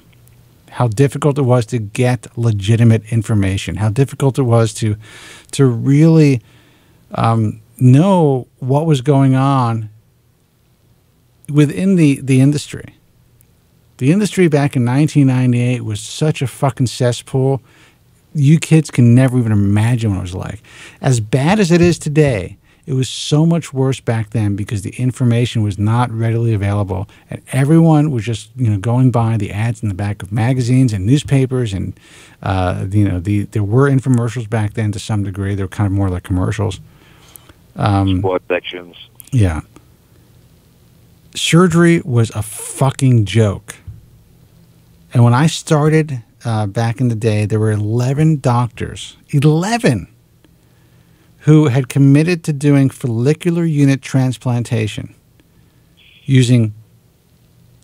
How difficult it was to get legitimate information. How difficult it was to really know what was going on within the industry. The industry back in 1998 was such a fucking cesspool. You kids can never even imagine what it was like. As bad as it is today, it was so much worse back then because the information was not readily available, and everyone was just going by the ads in the back of magazines and newspapers, and there were infomercials back then to some degree. They were kind of more like commercials. Sport sections. Yeah. Surgery was a fucking joke. And when I started back in the day, there were 11 doctors, 11, who had committed to doing follicular unit transplantation using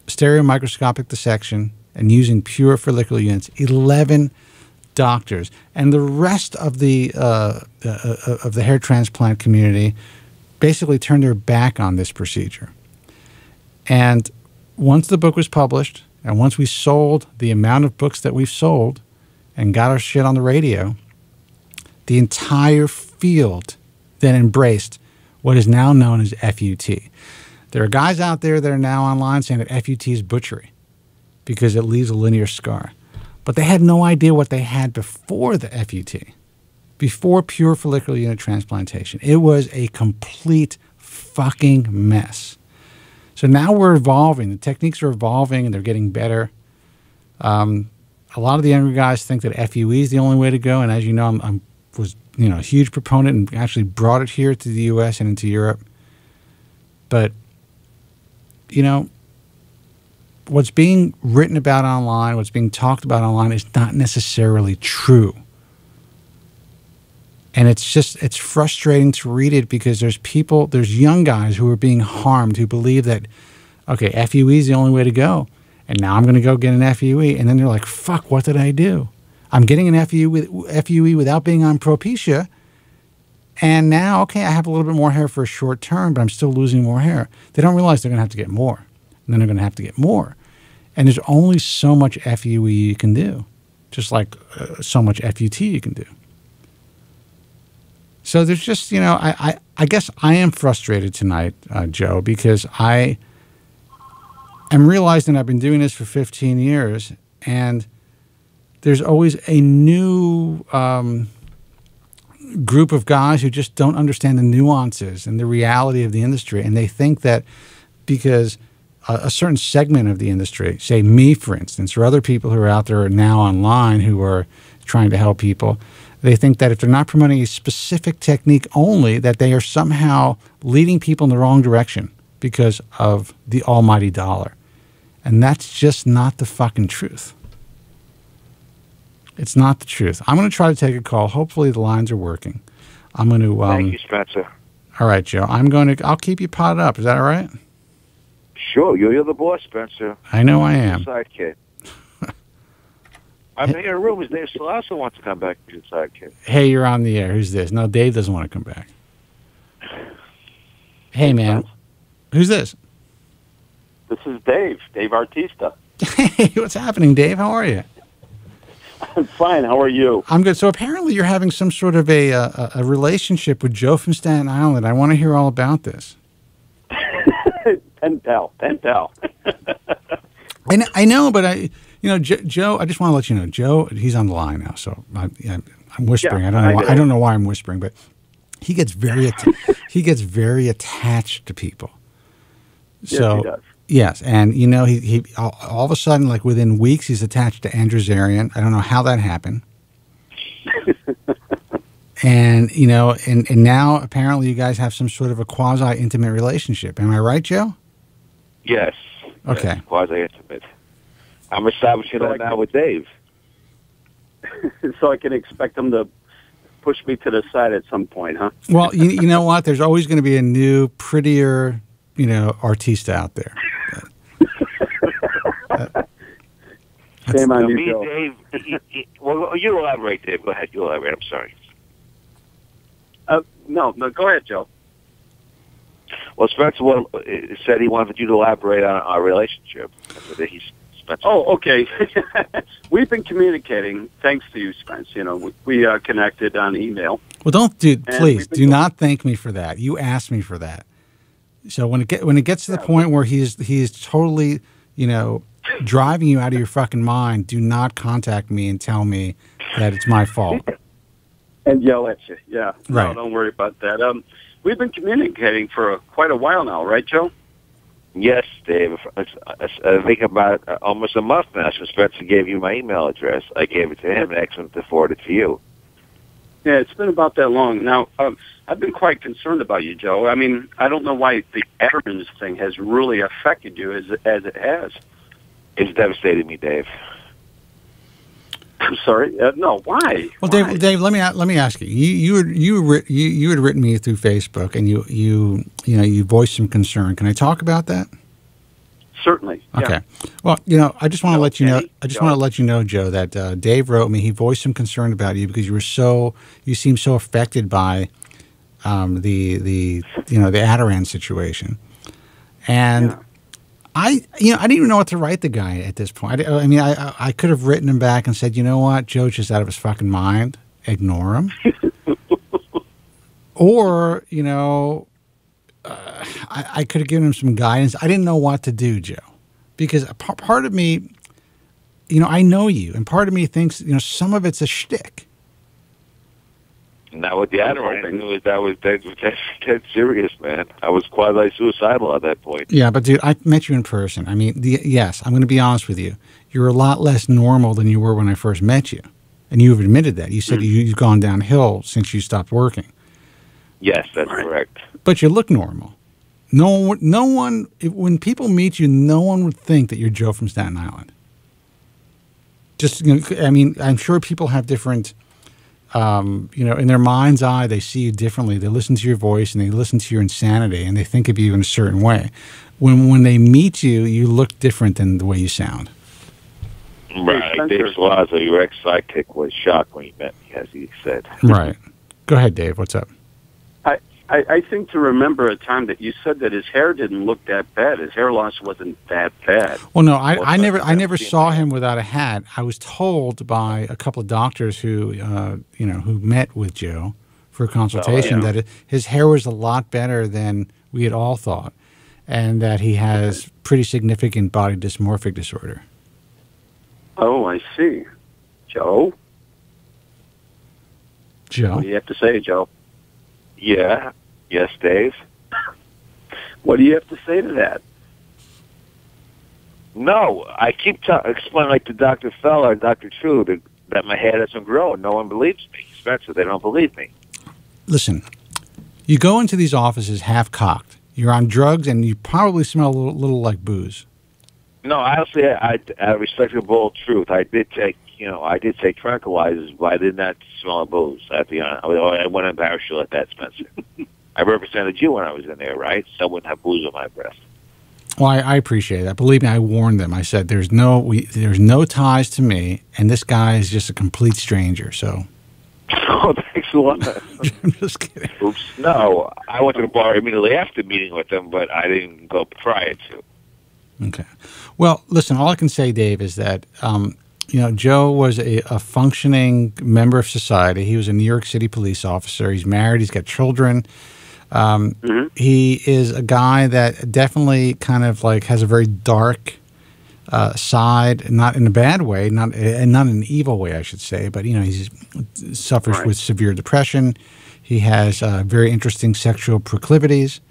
stereomicroscopic dissection and using pure follicular units. 11 doctors, and the rest of the hair transplant community basically turned their back on this procedure. And once the book was published, and once we sold the amount of books that we've sold and got our shit on the radio, the entire field then embraced what is now known as FUT. There are guys out there that are now online saying that FUT is butchery because it leaves a linear scar. But they had no idea what they had before the FUT, before pure follicular unit transplantation. It was a complete fucking mess. So now we're evolving. The techniques are evolving and they're getting better. A lot of the younger guys think that FUE is the only way to go. And as you know, I was a huge proponent and actually brought it here to the U.S. and into Europe. But, what's being written about online, what's being talked about online is not necessarily true. And it's frustrating to read it because there's young guys who are being harmed who believe that, okay, FUE is the only way to go. And now I'm going to go get an FUE. And then they're like, fuck, what did I do? I'm getting an FUE without being on Propecia. And now, okay, I have a little bit more hair for a short term, but I'm still losing more hair. They don't realize they're going to have to get more. And then they're going to have to get more. And there's only so much FUE you can do, just like so much FUT you can do. So there's just, I guess I am frustrated tonight, Joe, because I am realizing I've been doing this for 15 years, and there's always a new group of guys who just don't understand the nuances and the reality of the industry, and they think that because a certain segment of the industry, say me, for instance, or other people who are out there now online who are trying to help people, they think that if they're not promoting a specific technique only, that they are somehow leading people in the wrong direction because of the almighty dollar. And that's just not the fucking truth. It's not the truth. I'm going to try to take a call. Hopefully the lines are working. I'm going to... Thank you, Spencer. All right, Joe. I'll keep you potted up. Is that all right? Sure. You're the boss, Spencer. I know I am. Sidekick. I'm in a room. His Dave Salasso wants to come back to your sidekick. Hey, you're on the air. Who's this? No, Dave doesn't want to come back. Hey, man. Who's this? This is Dave Artista. Hey, what's happening, Dave? How are you? I'm fine. How are you? I'm good. So apparently you're having some sort of a relationship with Joe from Staten Island. I want to hear all about this. Pen pal. I know, but Joe, I just want to let you know, Joe, he's on the line now, so I'm whispering. Yeah, I don't know why I'm whispering, but he gets very attached to people. Yes, So he does. yes, and he all of a sudden, like within weeks, he's attached to Andrew Zarian. I don't know how that happened. And and now apparently you guys have some sort of a quasi-intimate relationship. Am I right, Joe? Yes. Okay. Yes, quasi-intimate. I'm establishing that now with Dave. So I can expect him to push me to the side at some point, huh? Well, you know what? There's always going to be a new, prettier, artista out there. Shame on you, Me, Joe. Dave. Well, you elaborate, Dave. Go ahead. You elaborate. I'm sorry. No, go ahead, Joe. Well, Spencer said he wanted you to elaborate on our relationship. Spencer. Oh, okay. We've been communicating, thanks to you, Spence. We connected on email. Well, please do not thank me for that. You asked me for that. So when it gets to the point where he's totally, driving you out of your fucking mind, do not contact me and tell me that it's my fault. And yell at you, yeah. Right. No, don't worry about that. We've been communicating for quite a while now, right, Joe? Yes, Dave. I think about almost a month now since Spencer gave you my email address. I gave it to him and asked him to forward it to you. Yeah, it's been about that long. Now, I've been quite concerned about you, Joe. I mean, I don't know why the Aarons thing has really affected you as it has. It's devastated me, Dave. I'm sorry. No, why? Well, why? Dave, let me ask you. You had written me through Facebook, and you voiced some concern. Can I talk about that? Certainly. Okay. Yeah. Well, I just want to let you know. I just want to let you know, Joe, that Dave wrote me. He voiced some concern about you because you seem so affected by the Adirondack situation, and. Yeah. I didn't even know what to write the guy at this point. I could have written him back and said, you know what, Joe's just out of his fucking mind. Ignore him. Or, I could have given him some guidance. I didn't know what to do, Joe, because part of me, I know you, and part of me thinks, some of it's a shtick. Not with the Adirondack. That's serious, man. I was quasi-suicidal at that point. Yeah, but dude, I met you in person. I mean, yes, I'm going to be honest with you. You're a lot less normal than you were when I first met you. And you've admitted that. You said you've gone downhill since you stopped working. Yes, that's correct. But you look normal. No one. When people meet you, no one would think that you're Joe from Staten Island. Just, I mean, I'm sure people have different. In their mind's eye, they see you differently. They listen to your voice and they listen to your insanity, and they think of you in a certain way. When they meet you, you look different than the way you sound. Right. Dave Salazzo, your ex-sidekick, was shocked when he met me, as he said. Right. Go ahead, Dave. What's up? I think to remember a time that you said that his hair didn't look that bad. His hair loss wasn't that bad. Well, no, I never saw him without a hat. I was told by a couple of doctors who met with Joe for a consultation that his hair was a lot better than we had all thought, and that he has pretty significant body dysmorphic disorder. Oh, I see. Joe? Joe? What do you have to say, Joe? Yeah. Yes, Dave. What do you have to say to that? No, I keep explaining like to Dr. Feller and Dr. True that my hair doesn't grow, and no one believes me. Spencer, they don't believe me. Listen, you go into these offices half-cocked. You're on drugs, and you probably smell a little like booze. No, honestly, I respect the bold truth. I did take tranquilizers, but I did not smell a booze. I have to be honest. I wouldn't embarrass you like that, Spencer. I represented you when I was in there, right? So I wouldn't have booze on my breath. Well, I appreciate that. Believe me, I warned them. I said, there's no ties to me, and this guy is just a complete stranger, so. Oh, thanks a lot. I'm just kidding. Oops. No, I went to the bar immediately after meeting with them, but I didn't go prior to. Okay. Well, listen, all I can say, Dave, is that, Joe was a functioning member of society. He was a New York City police officer. He's married. He's got children. He is a guy that definitely kind of like has a very dark side, not in a bad way, not in an evil way, I should say, but, he suffers with severe depression. He has very interesting sexual proclivities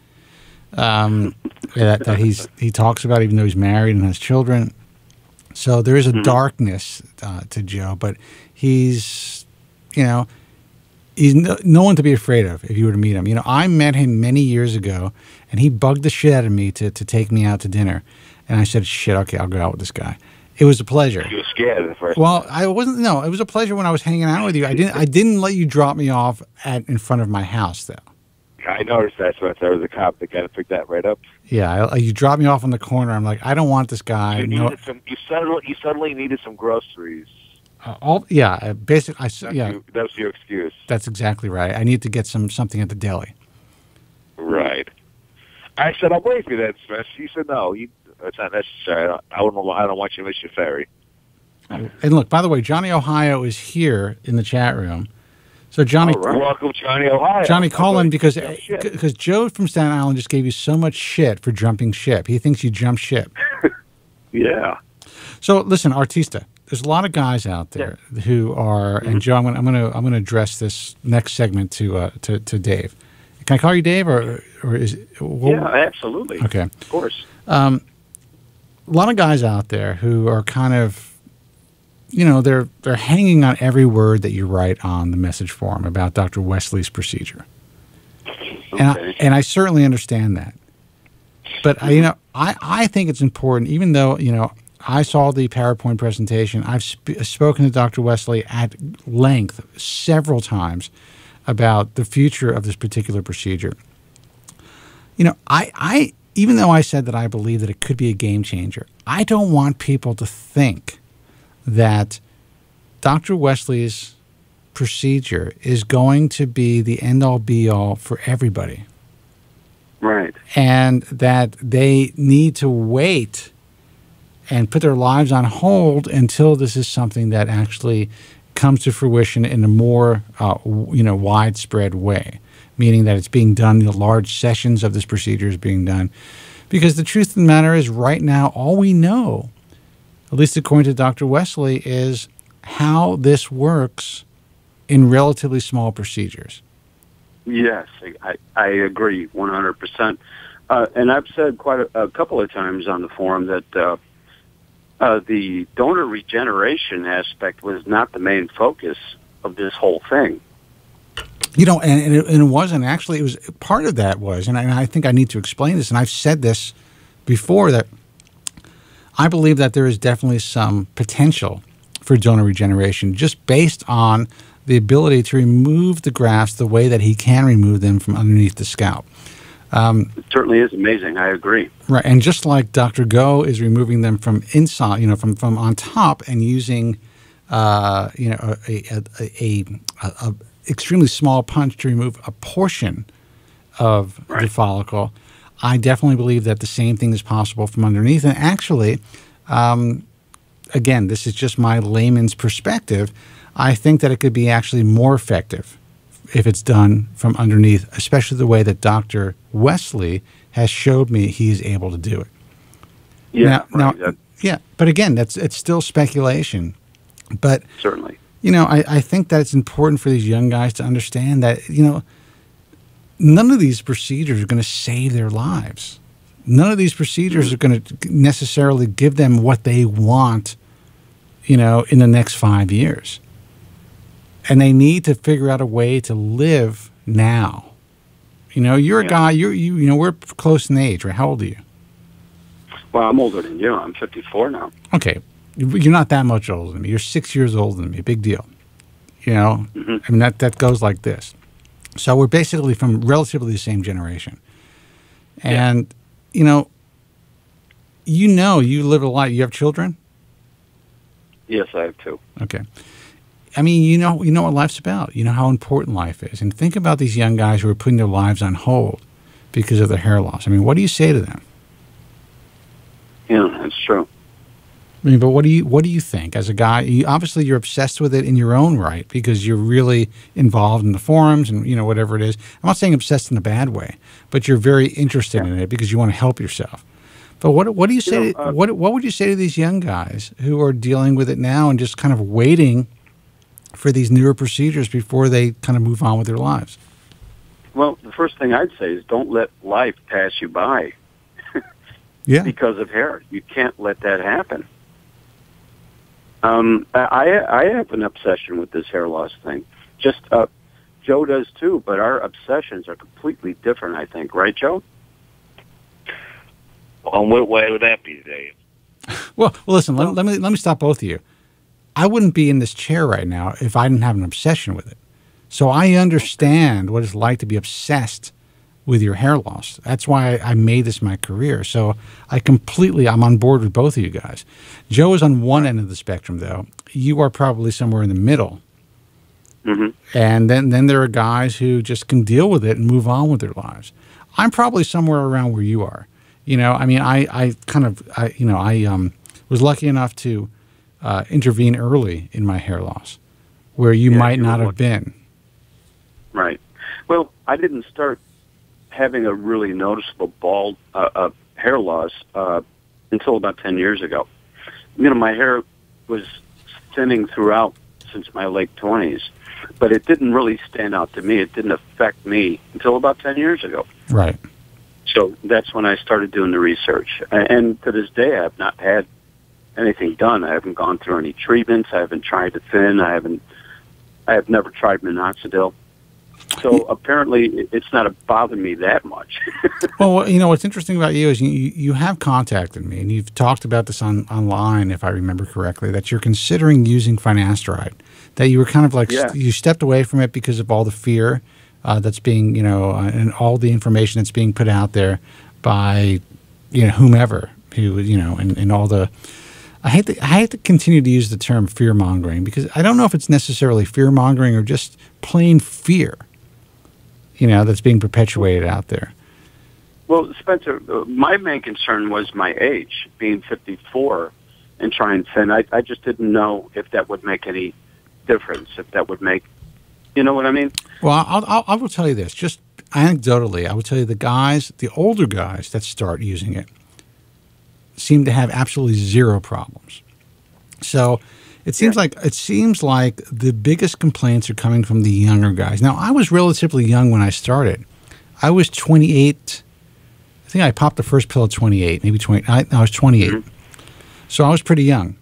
that he talks about, even though he's married and has children. So there is a darkness to Joe, but he's no one to be afraid of if you were to meet him. I met him many years ago, and he bugged the shit out of me to take me out to dinner. And I said, shit, okay, I'll go out with this guy. It was a pleasure. You were scared at the first. Well, I wasn't. No, it was a pleasure when I was hanging out with you. I didn't let you drop me off in front of my house, though. I noticed that, so there was a cop that kind of picked that right up. Yeah, you dropped me off on the corner. I'm like, I don't want this guy. You suddenly needed some groceries. Basically, that was your excuse. That's exactly right. I need to get something at the deli. Right. I said, I'll wait for you then, Smith. He said, no, it's not necessary. I don't want you to miss your ferry. And look, by the way, Johnny Ohio is here in the chat room. So Johnny, welcome, Johnny Ohio. Johnny, call in because Joe from Staten Island just gave you so much shit for jumping ship. He thinks you jumped ship. Yeah. So listen, Artista, there's a lot of guys out there who are, and Joe, I'm gonna address this next segment to Dave. Can I call you Dave or is it, yeah, absolutely. Okay, of course. A lot of guys out there who are kind of, they're hanging on every word that you write on the message forum about Dr. Wesley's procedure. Okay. And I certainly understand that. But, I think it's important, even though, I saw the PowerPoint presentation. I've spoken to Dr. Wesley at length several times about the future of this particular procedure. I even though I said that I believe that it could be a game changer, I don't want people to think that Dr. Wesley's procedure is going to be the end-all, be-all for everybody. Right. And that they need to wait and put their lives on hold until this is something that actually comes to fruition in a more, widespread way, meaning that it's being done, the large sessions of this procedure is being done. Because the truth of the matter is, right now, all we know, at least according to Dr. Wesley, is how this works in relatively small procedures. Yes, I agree 100%. And I've said quite a couple of times on the forum that the donor regeneration aspect was not the main focus of this whole thing. You know, and it wasn't actually. It was part of that was, and I think I need to explain this. And I've said this before that I believe that there is definitely some potential for donor regeneration, just based on the ability to remove the grafts the way that he can remove them from underneath the scalp. It certainly is amazing. I agree. Right, and just like Dr. Go is removing them from inside, you know, from on top, and using, you know, a extremely small punch to remove a portion of the follicle, I definitely believe that the same thing is possible from underneath. And actually, again, this is just my layman's perspective. I think that it could be actually more effective if it's done from underneath, especially the way that Dr. Wesley has showed me he's able to do it. Yeah, now, yeah, but again, it's still speculation. But certainly, you know, I think that it's important for these young guys to understand that, you know, none of these procedures are going to save their lives. None of these procedures are going to necessarily give them what they want, you know, in the next 5 years. And they need to figure out a way to live now. You know, you're a guy, you know, we're close in age, right? How old are you? Well, I'm older than you. I'm 54 now. Okay. You're not that much older than me. You're 6 years older than me. Big deal. You know, I mean, that goes like this. So we're basically from relatively the same generation. And, you know, you live a life. You have children? Yes, I have two. Okay. I mean, you know what life's about. You know how important life is. And think about these young guys who are putting their lives on hold because of their hair loss. I mean, what do you say to them? Yeah, that's true. I mean, but what do you think as a guy? Obviously, you're obsessed with it in your own right because you're really involved in the forums and, you know, whatever it is. I'm not saying obsessed in a bad way, but you're very interested in it because you want to help yourself. But what do you say? What would you say to these young guys who are dealing with it now and just kind of waiting for these newer procedures before they kind of move on with their lives? Well, the first thing I'd say is don't let life pass you by. Yeah. Because of hair. You can't let that happen. I have an obsession with this hair loss thing. Just Joe does too, but our obsessions are completely different, I think. Right, Joe? On what way would that be, Dave? Well, listen, let me stop both of you. I wouldn't be in this chair right now if I didn't have an obsession with it. So I understand what it's like to be obsessed with your hair loss. That's why I made this my career. So I'm on board with both of you guys. Joe is on one end of the spectrum, though. You are probably somewhere in the middle. Mm-hmm. And then there are guys who just can deal with it and move on with their lives. I'm probably somewhere around where you are. You know, I mean, I was lucky enough to intervene early in my hair loss, where you might not have been. Right. Well, I didn't start having a really noticeable bald hair loss until about 10 years ago. You know, my hair was thinning throughout since my late 20s, but it didn't really stand out to me. It didn't affect me until about 10 years ago. Right. So that's when I started doing the research. And to this day, I have not had anything done. I haven't gone through any treatments. I haven't tried to thin. I have never tried minoxidil. So apparently it's not bothered me that much. Well, you know, what's interesting about you is you have contacted me, and you've talked about this online, if I remember correctly, that you're considering using finasteride, that you were kind of like, you stepped away from it because of all the fear that's being, you know, and all the information that's being put out there by, you know, whomever, who, you know, and all the, I hate to continue to use the term fear-mongering because I don't know if it's necessarily fear-mongering or just plain fear, you know, that's being perpetuated out there. Well, Spencer, my main concern was my age, being 54 and trying thin. I just didn't know if that would make any difference, if that would make, you know what I mean? Well, I will tell you this, just anecdotally, I will tell you the older guys that start using it seem to have absolutely zero problems. So it seems like the biggest complaints are coming from the younger guys. Now, I was relatively young when I started. I was 28. I think I popped the first pill at 28, maybe 20. I was 28. Mm-hmm. So I was pretty young.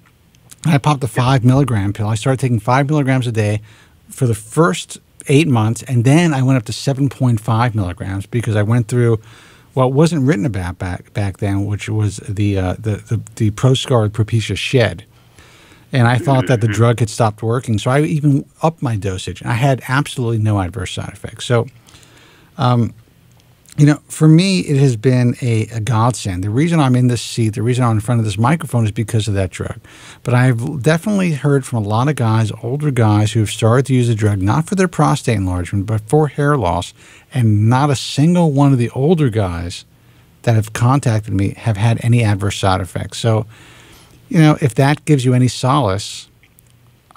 I popped the 5 milligram pill. I started taking 5 milligrams a day for the first 8 months, and then I went up to 7.5 milligrams because I went through what wasn't written about back then, which was the Proscar Propecia shed. And I thought that the drug had stopped working, so I even upped my dosage. And I had absolutely no adverse side effects. So, for me, it has been a godsend. The reason I'm in this seat, the reason I'm in front of this microphone is because of that drug. But I've definitely heard from a lot of guys, older guys, who have started to use the drug, not for their prostate enlargement, but for hair loss. And not a single one of the older guys that have contacted me have had any adverse side effects. So, if that gives you any solace,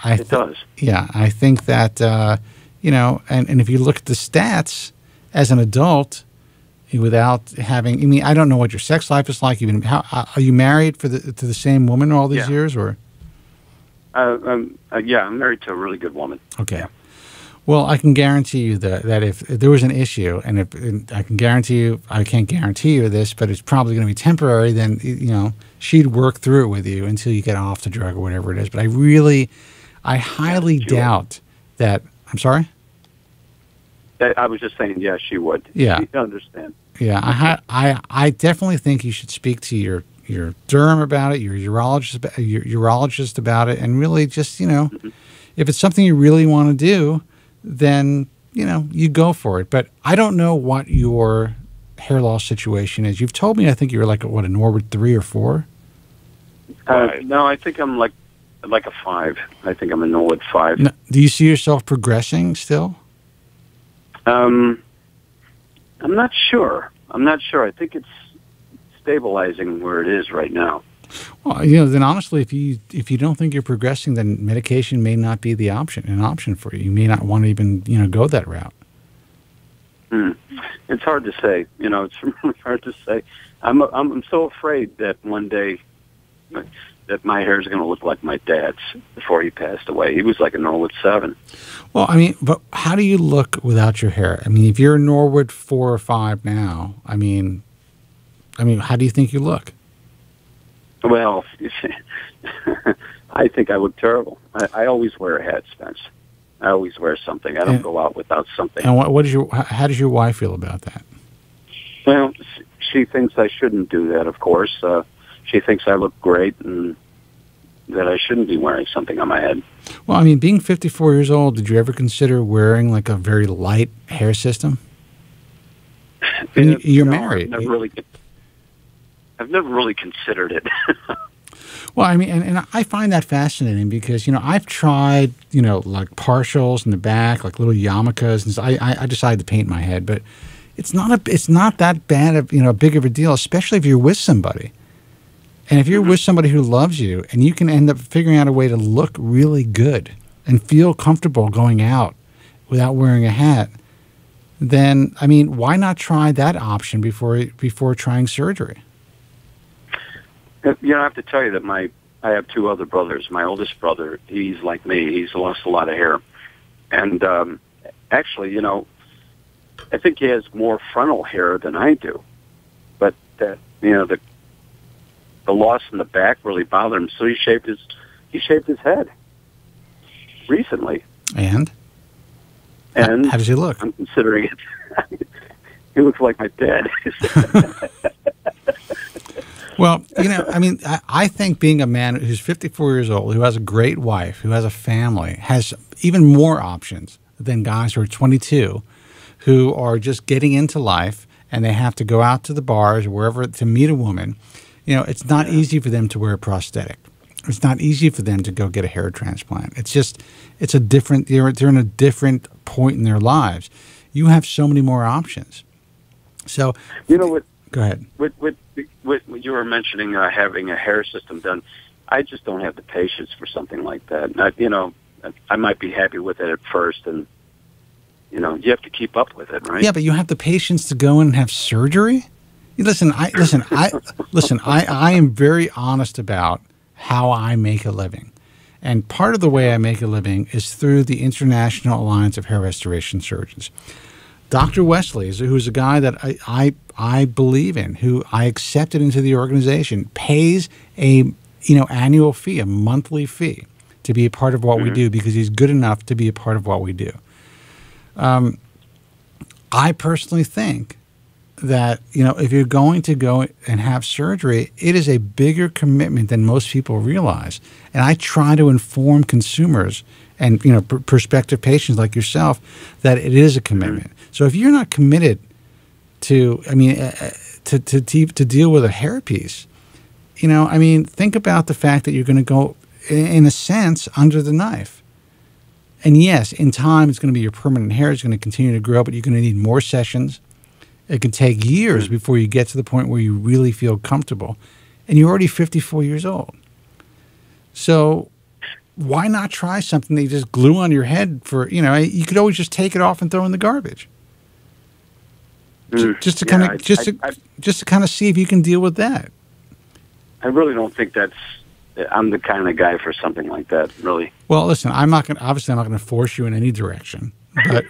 it does. Yeah, I think that, and if you look at the stats as an adult, without having, I don't know what your sex life is like. Are you married to the same woman all these years, or? Yeah, I'm married to a really good woman. Okay. Yeah. Well, I can guarantee you that if there was an issue, and I can guarantee you, I can't guarantee you this, but it's probably going to be temporary, then, she'd work through it with you until you get off the drug or whatever it is. But I highly doubt that. I'm sorry? I was just saying, yeah, she would. Yeah. She'd understand. Yeah, I definitely think you should speak to your derm about it, your urologist about it, and really just, if it's something you really want to do, then, you go for it. But I don't know what your hair loss situation is. You've told me, I think you were like, a Norwood 3 or 4? No, I think I'm like a 5. I think I'm a Norwood 5. No, do you see yourself progressing still? I'm not sure. I think it's stabilizing where it is right now. Well, then honestly, if you don't think you're progressing, then medication may not be an option for you. You may not want to even, go that route. It's hard to say. It's really hard to say. I'm so afraid that one day that my hair is going to look like my dad's before he passed away. He was like a Norwood 7. Well, but how do you look without your hair? If you're a Norwood 4 or 5 now, how do you think you look? Well, I think I look terrible. I always wear a hat, Spence. I always wear something. I don't go out without something. And how does your wife feel about that? Well, she thinks I shouldn't do that, of course. She thinks I look great and that I shouldn't be wearing something on my head. Well, being 54 years old, did you ever consider wearing like a very light hair system? You're married. I've never really considered it. Well, and I find that fascinating because, I've tried, like partials in the back, like little yarmulkes, and so I decided to paint my head, but it's not that bad of, big of a deal, especially if you're with somebody. And if you're with somebody who loves you, and you can end up figuring out a way to look really good and feel comfortable going out without wearing a hat, then, why not try that option before trying surgery? I have to tell you that I have 2 other brothers. My oldest brother, he's like me. He's lost a lot of hair. And actually, I think he has more frontal hair than I do. But, the loss in the back really bothered him, so he shaved his head recently. And how does he look? I'm considering it. He looks like my dad. Well, I think being a man who's 54 years old, who has a great wife, who has a family, has even more options than guys who are 22, who are just getting into life and they have to go out to the bars or wherever to meet a woman. It's not easy for them to wear a prosthetic. It's not easy for them to go get a hair transplant. It's a different, they're in a different point in their lives. You have so many more options. So, what? Go ahead. What you were mentioning, having a hair system done, I just don't have the patience for something like that. I might be happy with it at first, and you have to keep up with it, right? Yeah, but you have the patience to go in and have surgery. I am very honest about how I make a living. And part of the way I make a living is through the International Alliance of Hair Restoration Surgeons. Dr. Wesley, who's a guy that I believe in, who I accepted into the organization, pays a annual fee, a monthly fee, to be a part of what we do because he's good enough to be a part of what we do. I personally think that, if you're going to go and have surgery, it is a bigger commitment than most people realize. And I try to inform consumers and, prospective patients like yourself that it is a commitment. So if you're not committed to, to deal with a hairpiece, think about the fact that you're going to go, in a sense, under the knife. And yes, in time, it's going to be your permanent hair. It's going to continue to grow, but you're going to need more sessions. It can take years before you get to the point where you really feel comfortable. And you're already 54 years old. So why not try something that you just glue on your head for, you could always just take it off and throw in the garbage. Just to kind of see if you can deal with that. I really don't think I'm the kind of guy for something like that, really. Well, listen, I'm not going to force you in any direction. But,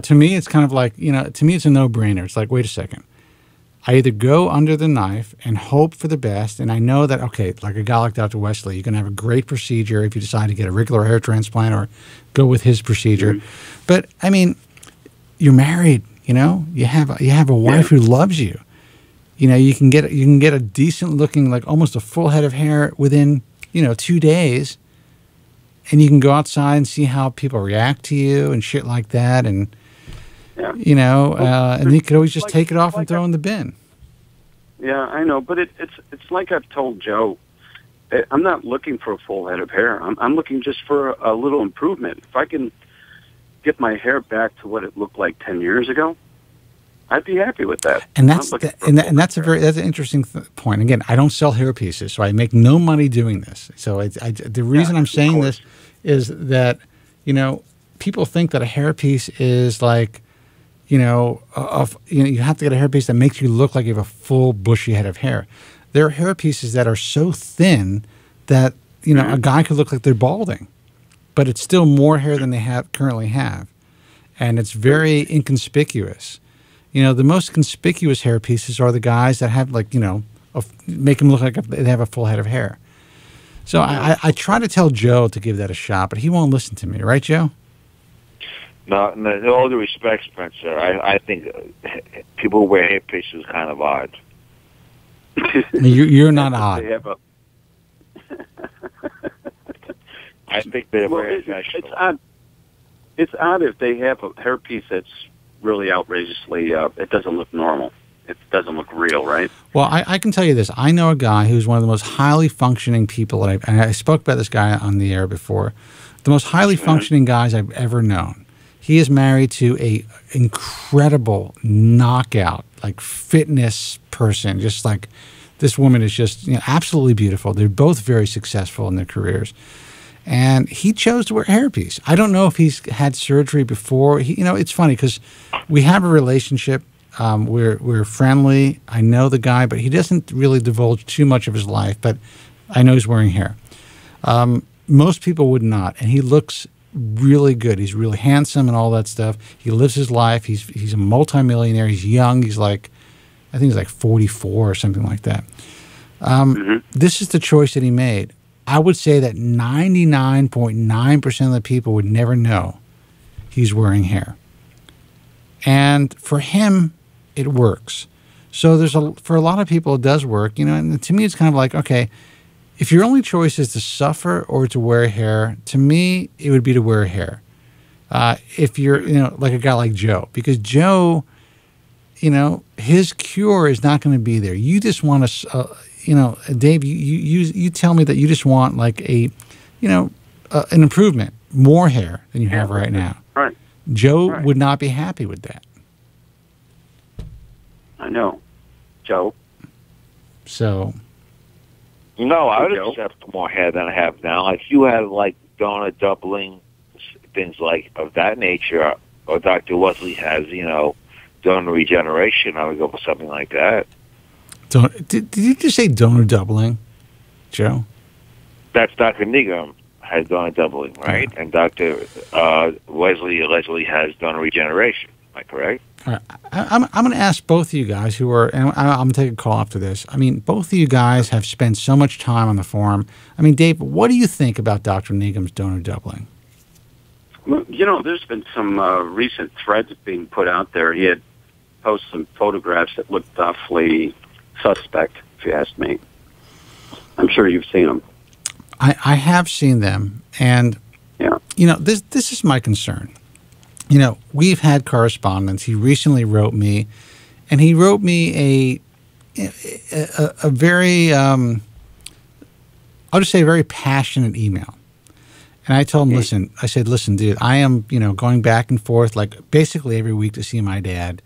to me, it's kind of like, to me, it's a no-brainer. It's like, wait a second. I either go under the knife and hope for the best, and I know that, okay, like a guy like Dr. Wesley, you're going to have a great procedure if you decide to get a regular hair transplant or go with his procedure. But, you're married, you have a wife who loves you. You can get a decent-looking, like almost a full head of hair within, 2 days. And you can go outside and see how people react to you and shit like that. And, and you could always just take it off and throw in the bin. Yeah, I know. But it's like I've told Joe. I'm not looking for a full head of hair. I'm looking just for a little improvement. If I can get my hair back to what it looked like 10 years ago, I'd be happy with that. And that's an interesting point. Again, I don't sell hair pieces, so I make no money doing this. So the reason I'm saying this is that people think that a hair piece is like you have to get a hair piece that makes you look like you have a full bushy head of hair. There are hair pieces that are so thin that a guy could look like they're balding, but it's still more hair than they currently have, and it's very inconspicuous. The most conspicuous hair pieces are the guys that have, like, make them look like they have a full head of hair. So I try to tell Joe to give that a shot, but he won't listen to me. Right, Joe? No, in all due respect, Spencer, I think people who wear hair pieces are kind of odd. You're not odd. I think they're very fashionable. It's odd. It's odd if they have a hairpiece that's really outrageously, it doesn't look normal. It doesn't look real, right? Well, I can tell you this. I know a guy who's one of the most highly functioning people and I spoke about this guy on the air before. The most highly functioning guys I've ever known. He is married to a incredible knockout, like fitness person. Just like this woman is just absolutely beautiful. They're both very successful in their careers. And he chose to wear a hairpiece. I don't know if he's had surgery before. It's funny because we have a relationship. We're friendly. I know the guy, but he doesn't really divulge too much of his life. But I know he's wearing hair. Most people would not. And he looks really good. He's really handsome and all that stuff. He lives his life. He's a multimillionaire. He's young. I think he's like 44 or something like that. This is the choice that he made. I would say that 99.9% of the people would never know he's wearing hair. And for him, it works. So for a lot of people, it does work. And to me, it's kind of like, okay, if your only choice is to suffer or to wear hair, to me, it would be to wear hair. If you're, like a guy like Joe, because Joe, his cure is not going to be there. You just want to, Dave, you tell me that you just want like an improvement, more hair than you have right now. Right. Joe would not be happy with that. I know, Joe. So. No, I would accept more hair than I have now. If you had like donor doubling, things like of that nature, or Dr. Wesley has, donor regeneration, I would go for something like that. Did you just say donor doubling, Joe? That's Dr. Negum has donor doubling, right? Yeah. And Dr. Wesley allegedly has donor regeneration. Am I correct? All right. I'm going to ask both of you guys who are, and I'm going to take a call after this. I mean, both of you guys have spent so much time on the forum. I mean, Dave, what do you think about Dr. Negum's donor doubling? Well, there's been some recent threads being put out there. He had posted some photographs that looked awfully suspect, if you ask me. I'm sure you've seen them. I have seen them, and this is my concern. We've had correspondence. He recently wrote me, and he wrote me a very, I'll just say, a very passionate email. And I told him, listen, dude, I am, going back and forth like basically every week to see my dad.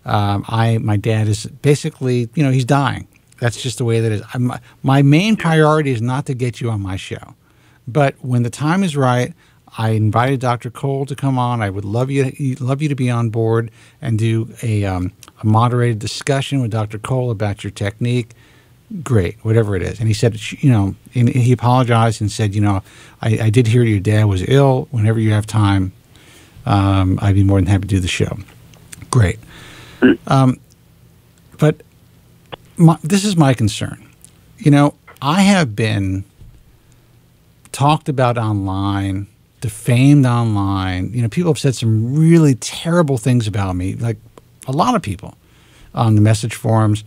My dad is basically, he's dying. That's just the way that it is. My main priority is not to get you on my show. But when the time is right, I invited Dr. Cole to come on. I would love you to be on board and do a moderated discussion with Dr. Cole about your technique. Great, whatever it is. And he said, and he apologized and said, I did hear your dad was ill. Whenever you have time, I'd be more than happy to do the show. Great. But this is my concern. I have been talked about online, defamed online. People have said some really terrible things about me, like a lot of people on the message forums.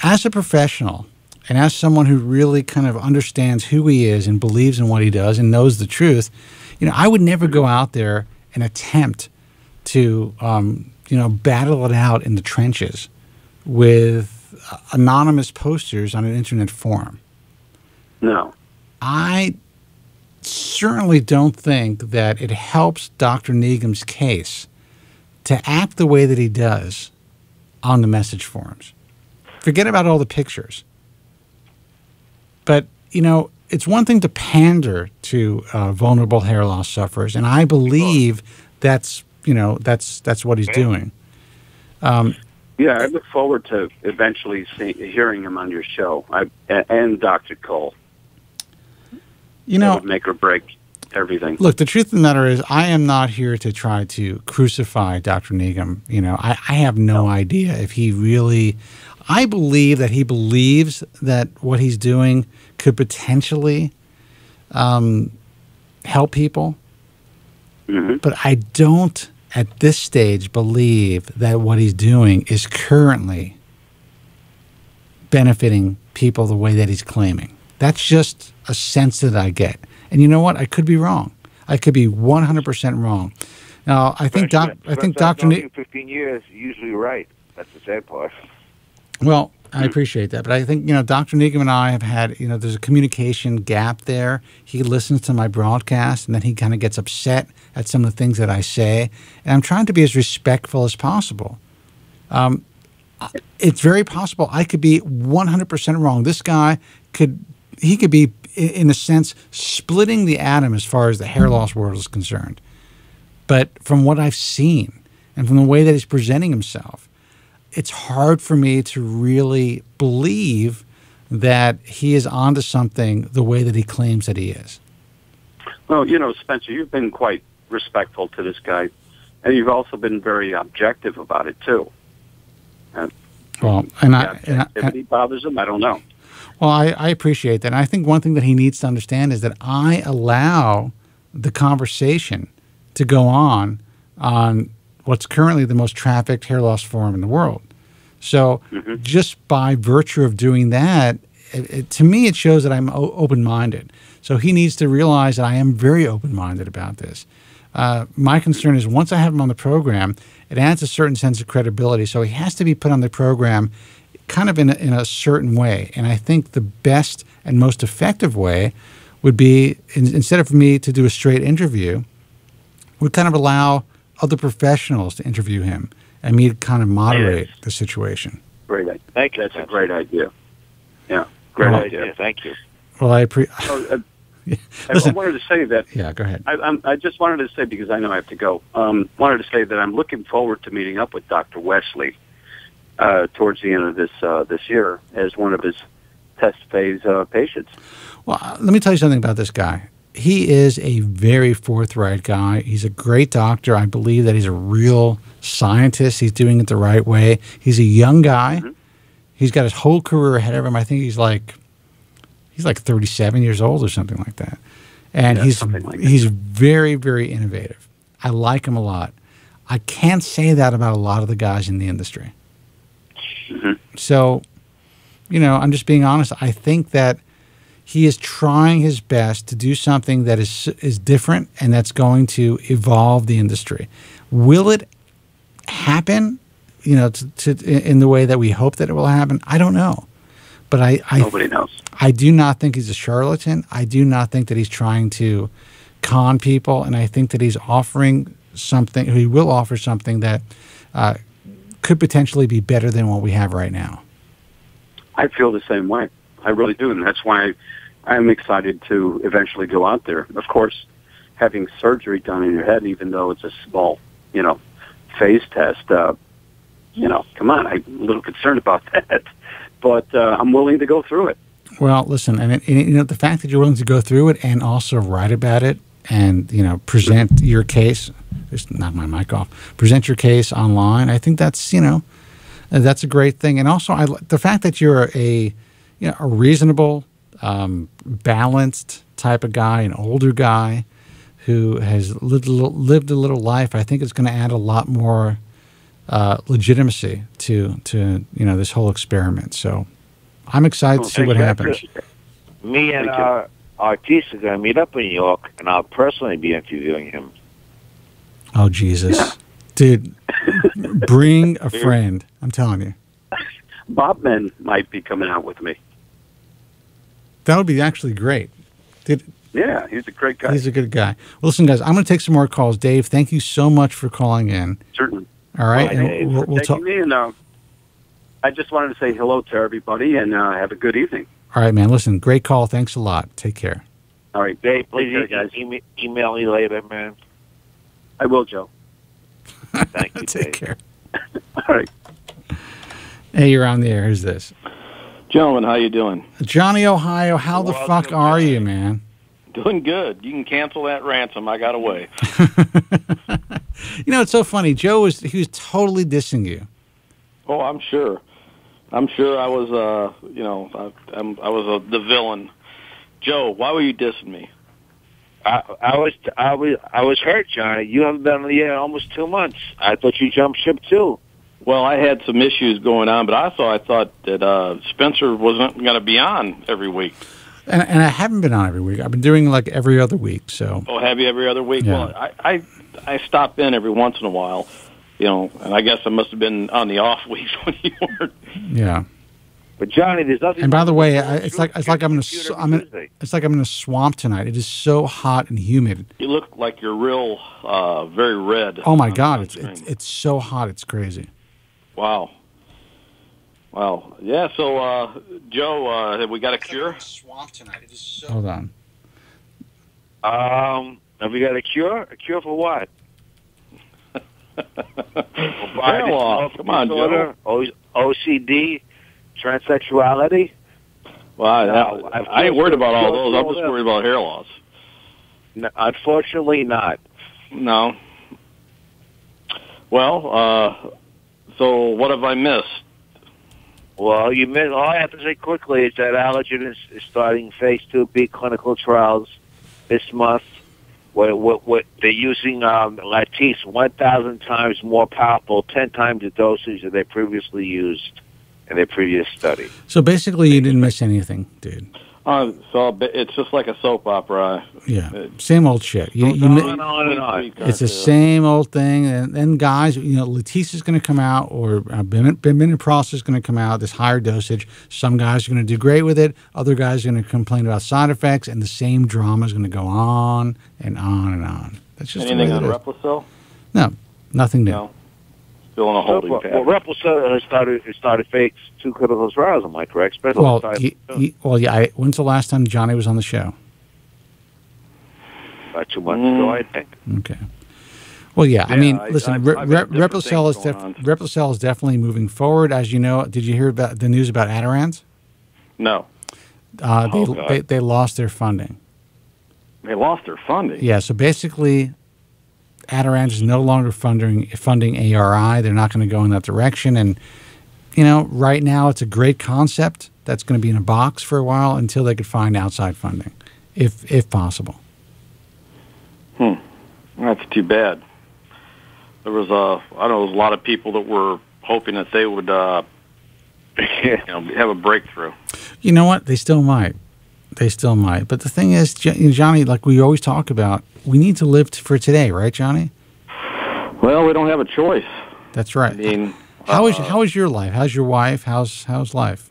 As a professional and as someone who really kind of understands who he is and believes in what he does and knows the truth, I would never go out there and attempt to, battle it out in the trenches with anonymous posters on an internet forum. No. I certainly don't think that it helps Dr. Neagham's case to act the way that he does on the message forums. Forget about all the pictures. But, it's one thing to pander to vulnerable hair loss sufferers, and I believe that's what he's doing. I look forward to eventually hearing him on your show, and Dr. Cole. That would make or break everything. Look, the truth of the matter is I am not here to try to crucify Dr. Neagham. I have no idea if he really... I believe that he believes that what he's doing could potentially help people. Mm-hmm. But I don't, at this stage, believe that what he's doing is currently benefiting people the way that he's claiming. That's just a sense that I get. And you know what? I could be wrong. I could be 100% wrong. Now, I think Dr. Neagham... 15 years, usually right. That's the sad part. Well, I appreciate that. But I think, Dr. Neagham and I have had, there's a communication gap there. He listens to my broadcast, and then he kind of gets upset at some of the things that I say. And I'm trying to be as respectful as possible. It's very possible I could be 100% wrong. This guy could be, in a sense, splitting the atom as far as the hair loss world is concerned. But from what I've seen and from the way that he's presenting himself, it's hard for me to really believe that he is onto something the way that he claims that he is. Well, Spencer, you've been quite respectful to this guy, and you've also been very objective about it, too. If he bothers him, I don't know. Well, I appreciate that. And I think one thing that he needs to understand is that I allow the conversation to go on what's currently the most trafficked hair loss forum in the world. So just by virtue of doing that, to me, it shows that I'm open-minded. So he needs to realize that I am very open-minded about this. My concern is once I have him on the program, it adds a certain sense of credibility. So he has to be put on the program kind of in a certain way. And I think the best and most effective way would be, instead of me to do a straight interview, would kind of allow other professionals to interview him and me to kind of moderate the situation. Great idea. Thank you. That's a great idea. Yeah, great idea. Thank you. Well, I appreciate. I wanted to say that. Yeah, go ahead. I just wanted to say, because I know I have to go. Wanted to say that I'm looking forward to meeting up with Dr. Wesley towards the end of this year as one of his test phase patients. Well, let me tell you something about this guy. He is a very forthright guy. He's a great doctor. I believe that he's a real scientist. He's doing it the right way. He's a young guy. Mm-hmm. He's got his whole career ahead of him. I think he's like 37 years old or something like that. And Yeah, he's something like he's very, very innovative. I like him a lot. I can't say that about a lot of the guys in the industry. Mm-hmm. So, I'm just being honest. I think that he is trying his best to do something that is different and that's going to evolve the industry. Will it happen, in the way that we hope that it will happen? I don't know. But Nobody knows. I do not think he's a charlatan. I do not think that he's trying to con people. And I think that he's offering something, he will offer something that could potentially be better than what we have right now. I feel the same way. I really do. And that's why I'm excited to eventually go out there. Of course, having surgery done in your head, even though it's a small, phase test, come on, I'm a little concerned about that. But I'm willing to go through it. Well, listen, and the fact that you're willing to go through it and also write about it and, present your case, just knock my mic off, present your case online, I think that's, that's a great thing. And also the fact that you're a reasonable, balanced type of guy, an older guy who has lived a little life, I think it's going to add a lot more legitimacy to this whole experiment. So I'm excited to see what happens. Me and Artiste are going to meet up in New York, and I'll personally be interviewing him. Oh, Jesus. Dude, bring a friend. I'm telling you. Bobman might be coming out with me. That would be actually great. Yeah, he's a great guy. He's a good guy. Well, listen, guys, I'm going to take some more calls. Dave, thank you so much for calling in. Certainly. All right. And we'll talk. Me and, I just wanted to say hello to everybody and have a good evening. All right, man. Listen, great call. Thanks a lot. Take care. All right. Dave, please guys. email me later, man. I will, Joe. Thank you, Take Dave. care. All right. Hey, you're on the air. Who's this? Gentlemen, how you doing? Johnny, Ohio. How the fuck are you, man? Doing good. You can cancel that ransom. I got away. It's so funny. Joe was totally dissing you. Oh, I'm sure. I was, I was the villain. Joe, why were you dissing me? I was hurt, Johnny. You haven't been on the air in almost 2 months. I thought you jumped ship too. Well, I had some issues going on, but I thought that Spencer wasn't going to be on every week. And I haven't been on every week. I've been doing like every other week. So. Oh, have you every other week? Yeah. Well, I stop in every once in a while, and I guess I must have been on the off weeks when you weren't. Yeah. But Johnny, there's nothing. And by the way, it's like I'm in a swamp tonight. It is so hot and humid. You look like you're real, very red. Oh my God, it's so hot. It's crazy. Wow. Yeah. So, Joe, have we got a cure? Swamp tonight. It is so. Hold on. Have we got a cure? A cure for what? Hair loss. Come on, Joe. OCD, transsexuality. Well, I ain't worried about all those. I'm just worried about hair loss. No, unfortunately, not. No. Well, so what have I missed? Well, you missed. All I have to say quickly is that Allergen is starting phase 2B clinical trials this month. What they're using Latisse 1,000 times more powerful, 10 times the dosage that they previously used in their previous study. So basically, you didn't miss anything, dude. So it's just like a soap opera. Yeah, same old shit. On and on. It's the same old thing. And then guys, Latisse is going to come out, or Biminoprost is going to come out, this higher dosage. Some guys are going to do great with it. Other guys are going to complain about side effects, and the same drama is going to go on and on and on. That's just anything on Replicil? No, nothing new. No. Still in a holding pattern. Well, Replicil has started phase 2 clinical trials. Am I correct? When's the last time Johnny was on the show? About 2 months ago, I think. Okay. Well, yeah. I mean, listen, Replicil is definitely moving forward. As you know, did you hear about the news about Adirans? No. They lost their funding. They lost their funding? Yeah. So basically, Adirans is no longer funding ARI. They're not going to go in that direction. And, right now it's a great concept that's going to be in a box for a while until they could find outside funding, if possible. That's too bad. There was a lot of people that were hoping that they would, have a breakthrough. You know what? They still might. They still might. But the thing is, Johnny, like we always talk about, we need to live for today, right, Johnny? Well, we don't have a choice. That's right. I mean, how is your life? How's your wife? How's life?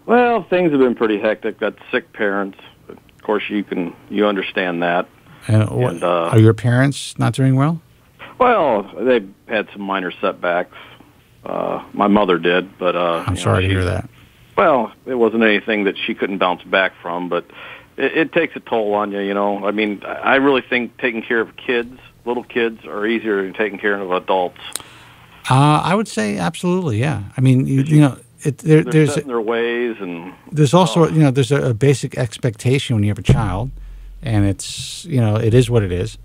Well, things have been pretty hectic. Got sick parents. Of course, you understand that. And are your parents not doing well? Well, they've had some minor setbacks. My mother did, but I'm sorry to hear that. Well, it wasn't anything that she couldn't bounce back from, but it takes a toll on you. You know, I mean, I really think taking care of kids, little kids, are easier than taking care of adults. I would say absolutely, yeah. I mean, they're there's set in their ways, and there's also there's a basic expectation when you have a child, and it's it is what it is.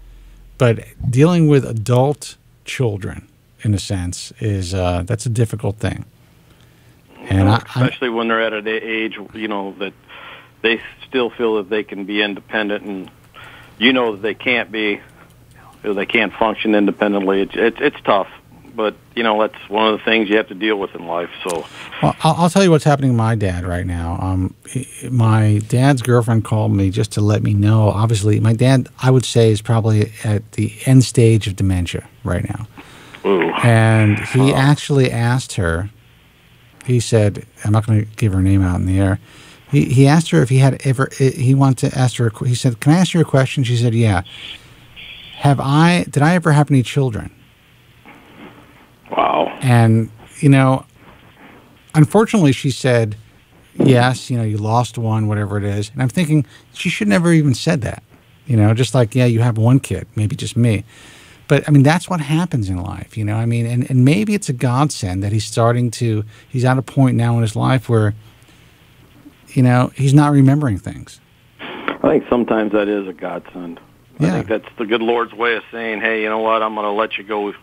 But dealing with adult children, in a sense, is that's a difficult thing. And especially when they're at an age, that they still feel that they can be independent, and that they can't be, they can't function independently. It's tough, but that's one of the things you have to deal with in life. So, well, I'll tell you what's happening to my dad right now. My dad's girlfriend called me just to let me know. Obviously, my dad, I would say, is probably at the end stage of dementia right now. Ooh. And he actually asked her. He said, I'm not going to give her name out in the air. He asked her if he had ever, he wanted to ask her, he said, can I ask you a question? She said, yeah. Did I ever have any children? Wow. And, unfortunately she said, yes, you lost one, whatever it is. And I'm thinking, she should never even said that. Just like, yeah, you have one kid, maybe just me. But, I mean, that's what happens in life, I mean, and maybe it's a godsend that he's at a point now in his life where, he's not remembering things. I think sometimes that is a godsend. Yeah. I think that's the good Lord's way of saying, hey, you know what, I'm going to let you go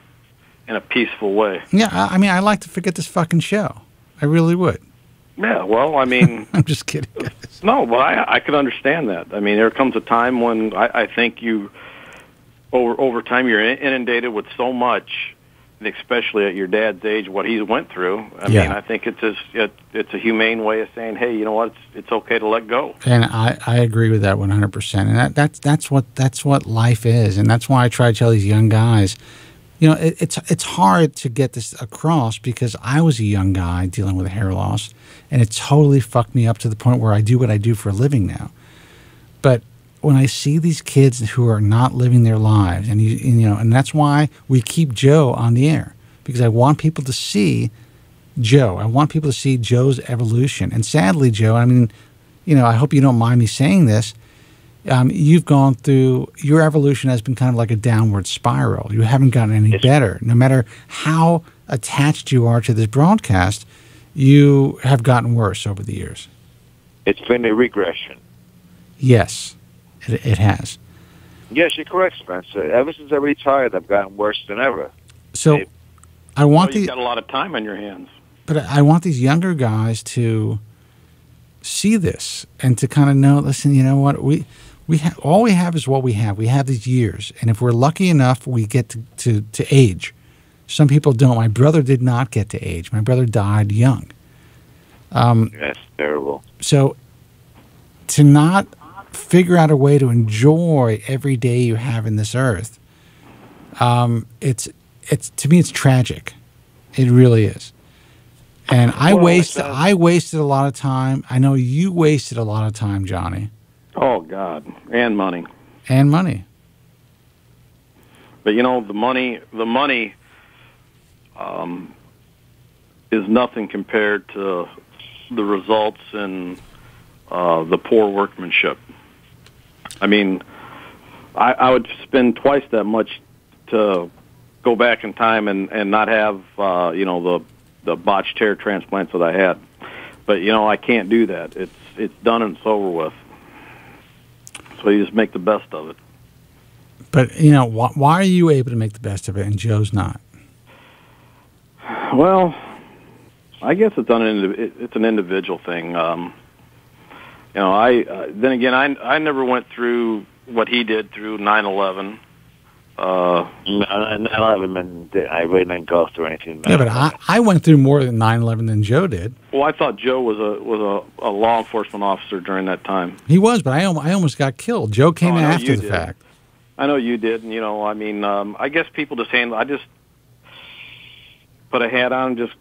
in a peaceful way. Yeah, I mean, I'd like to forget this fucking show. I really would. Yeah, well, I mean... I'm just kidding, guys. No, but I could understand that. I mean, there comes a time when I think you... Over time, you're inundated with so much, and especially at your dad's age, what he went through. I mean, I think it's a humane way of saying, hey, you know what, it's okay to let go. And I agree with that 100%. And that's what life is, and that's why I try to tell these young guys, it's hard to get this across because I was a young guy dealing with hair loss, and it totally fucked me up to the point where I do what I do for a living now. But when I see these kids who are not living their lives, and and that's why we keep Joe on the air, because I want people to see Joe. I want people to see Joe's evolution. And sadly, Joe, I mean, I hope you don't mind me saying this. You've gone through, your evolution has been kind of like a downward spiral. You haven't gotten any better. No matter how attached you are to this broadcast, you have gotten worse over the years. It's been a regression. Yes. It has. Yes, you're correct, Spencer. Ever since I retired, I've gotten worse than ever. So, you've got a lot of time on your hands. But I want these younger guys to see this and to kind of know. Listen, you know what? All we have is what we have. We have these years, and if we're lucky enough, we get to age. Some people don't. My brother did not get to age. My brother died young. That's terrible. So, to not figure out a way to enjoy every day you have in this earth. It's to me, it's tragic. It really is. And I wasted a lot of time. I know you wasted a lot of time, Johnny. Oh God, and money. And money. But the money is nothing compared to the results and the poor workmanship. I mean, I would spend twice that much to go back in time and not have the botched hair transplants that I had. But I can't do that. It's done and it's over with. So you just make the best of it. But why are you able to make the best of it and Joe's not? Well, I guess it's an individual thing. Then again, I never went through what he did through 9/11. No, 9/11, I really didn't go through anything. Yeah, but I went through more than 9/11 than Joe did. Well, I thought Joe was a law enforcement officer during that time. He was, but I almost got killed. Joe came after the fact. I know you did, and I mean, I guess people just handle. I just put a hat on, and just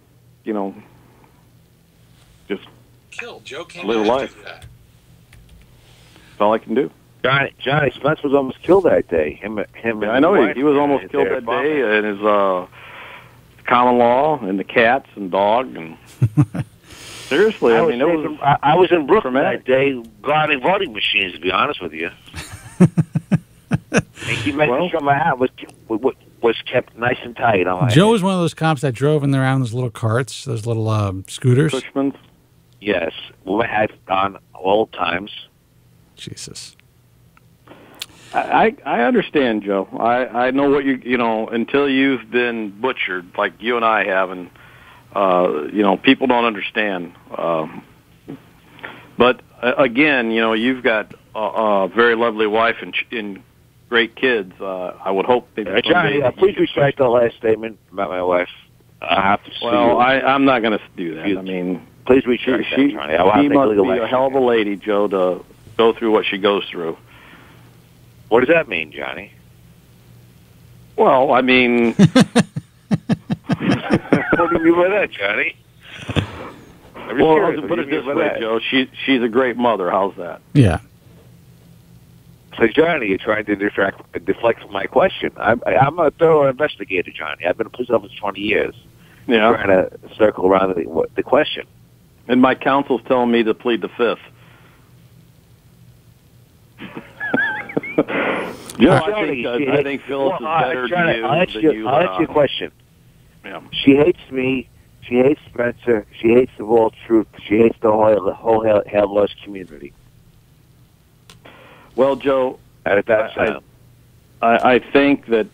killed. Joe came live life. That's all I can do. Johnny Spence was almost killed that day. Him. I know he was almost killed that day, and his common law and the cats and dog and seriously, I was in Brooklyn that day guarding voting machines. To be honest with you, and keep making sure my hat was kept nice and tight. Joe was one of those cops that drove in there around those little carts, those little scooters. Cushmans. Yes, we had on all times. Jesus. I understand, Joe. I know what until you've been butchered like you and I have, and people don't understand. But again, you've got a very lovely wife and great kids. I would hope. Johnny, please retract the last statement about my wife. I have to see. Well, I'm not going to do that. I mean, please retract that, Johnny. She must be a hell of a lady, Joe, to go through what she goes through. What does that mean, Johnny? Well, I mean... What do you mean by that, Johnny? Well, to put it this way, Joe, she's a great mother. How's that? Yeah. So, Johnny, you're trying to deflect from my question. I'm a thorough investigator, Johnny. I've been a police officer for 20 years. Yeah. I'm trying to circle around the question. And my counsel's telling me to plead the fifth. I think Phyllis is better to you than you. I'll answer your question. Yeah. She hates me. She hates Spencer. She hates the Wall Truth. She hates the whole Hair Loss community. Well, Joe, I think that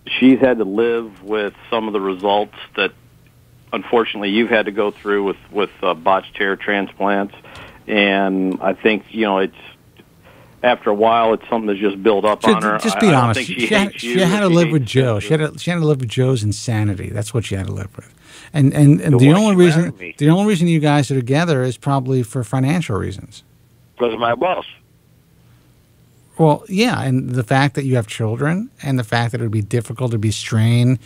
she's had to live with some of the results that, unfortunately, you've had to go through with botched hair transplants, and I think it's. After a while, it's something that's just built up on her. Just be honest. She had to live with Joe. She had to live with Joe's insanity. That's what she had to live with. And the only reason you guys are together is probably for financial reasons. Because of my boss. Well, yeah, and the fact that you have children, and the fact that it would be difficult to be strained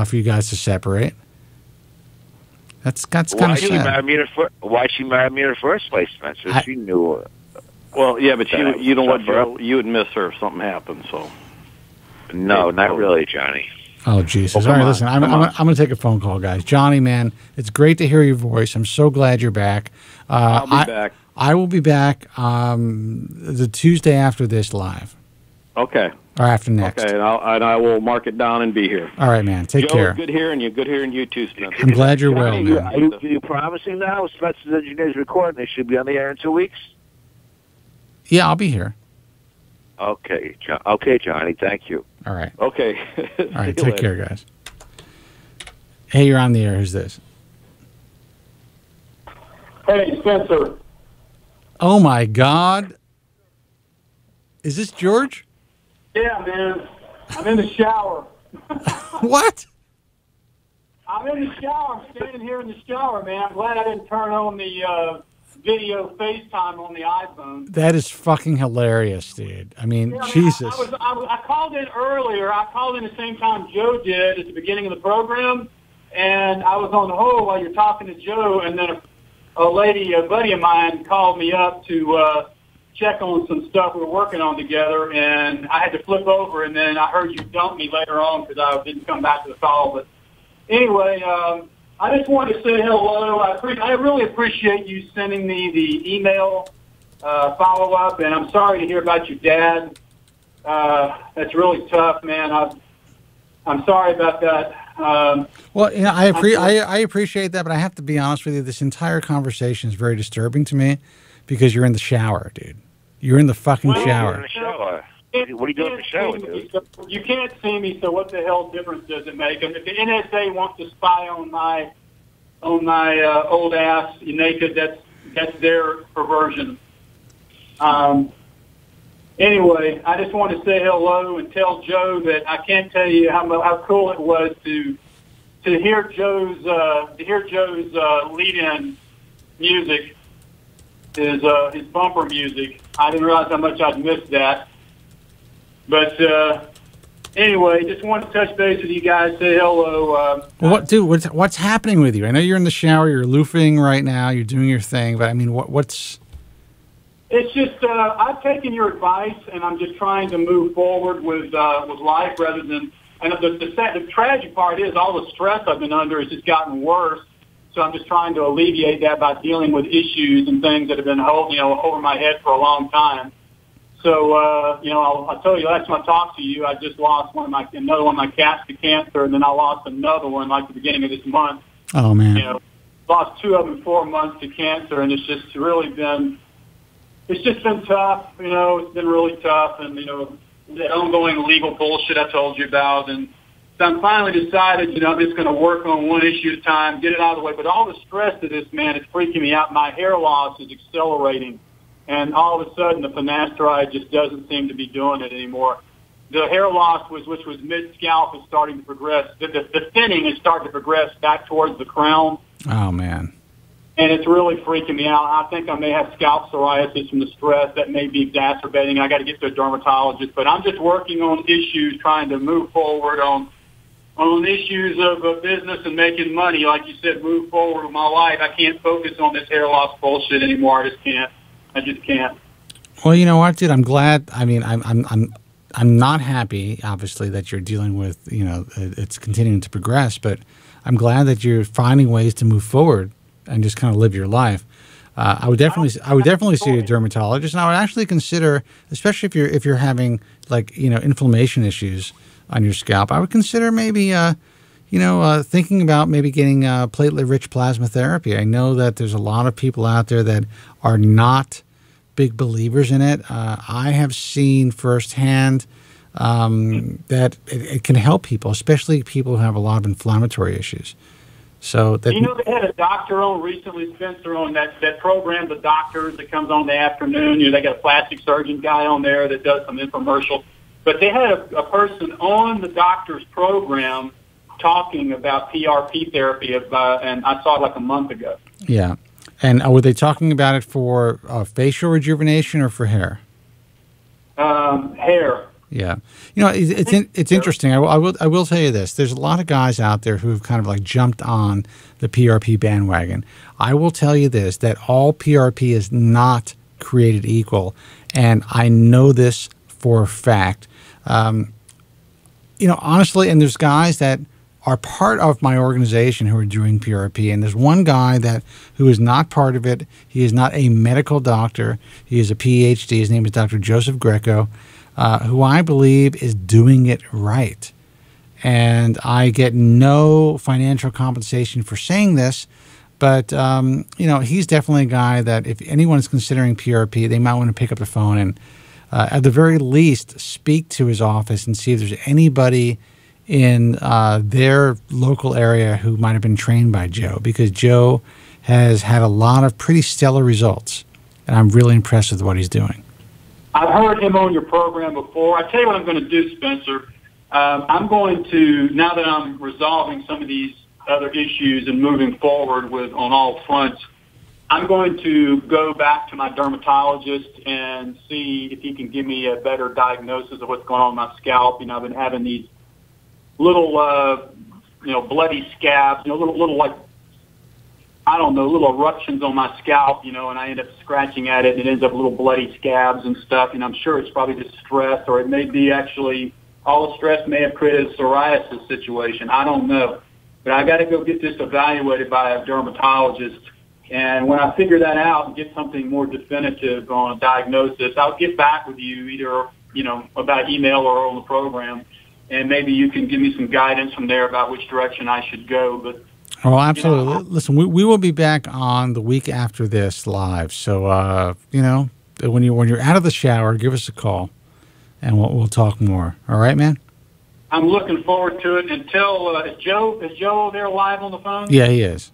for you guys to separate. That's kind of sad. Why she married me in the first place, Spencer? She knew. Well, yeah, but you know what, Joe? You would miss her if something happened. So. No, not really, Johnny. Oh, Jesus. All right, listen, I'm going to take a phone call, guys. Johnny, man, it's great to hear your voice. I'm so glad you're back. I'll be back. I will be back the Tuesday after this live. Okay. Or after next. Okay, and I will mark it down and be here. All right, man. Take Joe, care. Good hearing you. Good hearing you too, Spencer. I'm glad you're well, man. Are you promising now? Spencer's Engineers recording. They should be on the air in 2 weeks? Yeah, I'll be here. Okay, Johnny. Thank you. All right. Okay. All right. Take care, guys. Hey, you're on the air. Who's this? Hey, Spencer. Oh, my God. Is this George? Yeah, man. I'm in the shower. What? I'm in the shower. I'm standing here in the shower, man. I'm glad I didn't turn on the video FaceTime on the iPhone. That is fucking hilarious, dude. I mean, yeah, Jesus. I called in earlier. I called in the same time Joe did at the beginning of the program, and I was on hold while you're talking to Joe, and then a buddy of mine, called me up to check on some stuff we were working on together, and I had to flip over, and then I heard you dump me later on because I didn't come back to the call. But anyway, I just wanted to say hello. I really appreciate you sending me the email follow-up, and I'm sorry to hear about your dad. That's really tough, man. I'm sorry about that. Well, you know, I appreciate that, but I have to be honest with you. This entire conversation is very disturbing to me because you're in the shower, dude. You're in the fucking shower. In the shower. What are you doing in the shower, dude? You can't see me, so what the hell difference does it make? And if the NSA wants to spy on my old ass naked, that's their perversion. Anyway, I just want to say hello and tell Joe that I can't tell you how cool it was to hear Joe's lead-in music, his bumper music. I didn't realize how much I'd missed that. But anyway, just wanted to touch base with you guys, say hello. What's happening with you? I know you're in the shower, you're loofing right now, you're doing your thing, but I mean, what's... It's just I've taken your advice, and I'm just trying to move forward with life rather than. And the tragic part is all the stress I've been under has just gotten worse. So I'm just trying to alleviate that by dealing with issues and things that have been over my head for a long time. So I'll tell you, last time I talked to you, I just lost another one of my cats to cancer, and then I lost another one like the beginning of this month. Oh man! Lost 2 of them in 4 months to cancer, and it's just really been. It's just been tough, it's been really tough, and, the ongoing legal bullshit I told you about, and so I'm finally decided, I'm just going to work on one issue at a time, get it out of the way, but all the stress of this, man, it's freaking me out. My hair loss is accelerating, and all of a sudden the finasteride just doesn't seem to be doing it anymore. The hair loss, which was mid-scalp, is starting to progress. The thinning is starting to progress back towards the crown. Oh, man. And it's really freaking me out. I think I may have scalp psoriasis from the stress that may be exacerbating. I got to get to a dermatologist, but I'm just working on issues, trying to move forward on issues of business and making money. Like you said, move forward with my life. I can't focus on this hair loss bullshit anymore. I just can't. Well, you know what, dude? I'm glad. I mean, I'm not happy, obviously, that you're dealing with. It's continuing to progress, but I'm glad that you're finding ways to move forward and just kind of live your life. I would definitely see a dermatologist, and I would actually consider, especially if you're having inflammation issues on your scalp, I would consider maybe thinking about maybe getting platelet-rich plasma therapy. I know that there's a lot of people out there that are not big believers in it. I have seen firsthand that it can help people, especially people who have a lot of inflammatory issues. So that, they had a doctor on recently, Spencer, on that program, The Doctors, that comes on in the afternoon. They got a plastic surgeon guy on there that does some infomercial. But they had a person on the Doctors program talking about PRP therapy, and I saw it like a month ago. Yeah. And were they talking about it for facial rejuvenation or for hair? Hair. Yeah, it's interesting. I will tell you this: there's a lot of guys out there who've kind of jumped on the PRP bandwagon. I will tell you this: that all PRP is not created equal, and I know this for a fact. Honestly, and there's guys that are part of my organization who are doing PRP, and there's one guy who is not part of it. He is not a medical doctor. He is a PhD. His name is Dr. Joseph Greco. Who I believe is doing it right. And I get no financial compensation for saying this, but, he's definitely a guy that if anyone is considering PRP, they might want to pick up the phone and, at the very least, speak to his office and see if there's anybody in their local area who might have been trained by Joe, because Joe has had a lot of pretty stellar results, and I'm really impressed with what he's doing. I've heard him on your program before. I tell you what I'm going to do, Spencer. I'm going to, now that I'm resolving some of these other issues and moving forward on all fronts, I'm going to go back to my dermatologist and see if he can give me a better diagnosis of what's going on with my scalp. I've been having these little, bloody scabs, little eruptions on my scalp, and I end up scratching at it, and it ends up little bloody scabs and stuff. I'm sure it's probably just stress, or it may be actually all the stress may have created a psoriasis situation. I don't know. But I got to go get this evaluated by a dermatologist. And when I figure that out and get something more definitive on a diagnosis, I'll get back with you either, about email or on the program. And maybe you can give me some guidance from there about which direction I should go. But oh, absolutely. Listen, we will be back on the week after this live. So, when you're out of the shower, give us a call, and we'll talk more. All right, man? I'm looking forward to it. And tell, is Joe there live on the phone? Yeah, he is.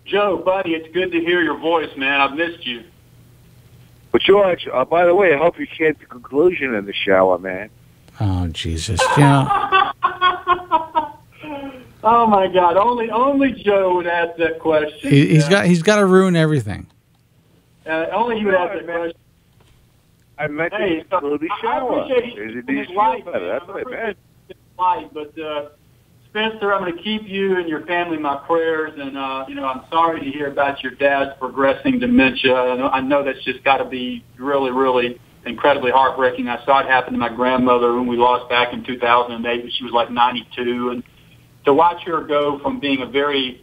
Joe, buddy, it's good to hear your voice, man. I've missed you. But George, by the way, I hope you came to conclusion in the shower, man. Oh, Jesus. Yeah. Oh, my God. Only Joe would ask that question. He's got to ruin everything. Only he would ask that question. I meant to conclude the shower. I appreciate his life. That's what I meant. But Spencer, I'm going to keep you and your family in my prayers, and I'm sorry to hear about your dad's progressing dementia. I know that's just got to be really, really incredibly heartbreaking. I saw it happen to my grandmother, whom we lost back in 2008, but she was like 92, and to watch her go from being a very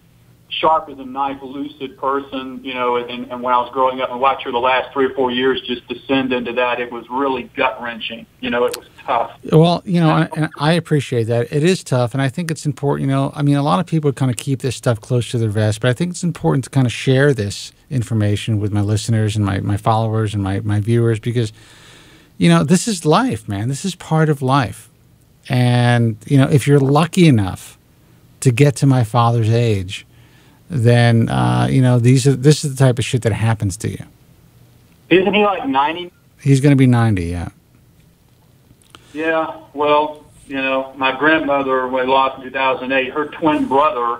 sharp as a knife, lucid person, and when I was growing up, and watch her the last 3 or 4 years just descend into that, it was really gut-wrenching. It was tough. Well, and I appreciate that. It is tough, and I think it's important, a lot of people kind of keep this stuff close to their vest, but I think it's important to kind of share this information with my listeners and my followers and my viewers because, this is life, man. This is part of life. And, if you're lucky enough to get to my father's age, then this is the type of shit that happens to you. Isn't he like 90? He's going to be 90, yeah. Yeah, well, my grandmother, when we lost in 2008, her twin brother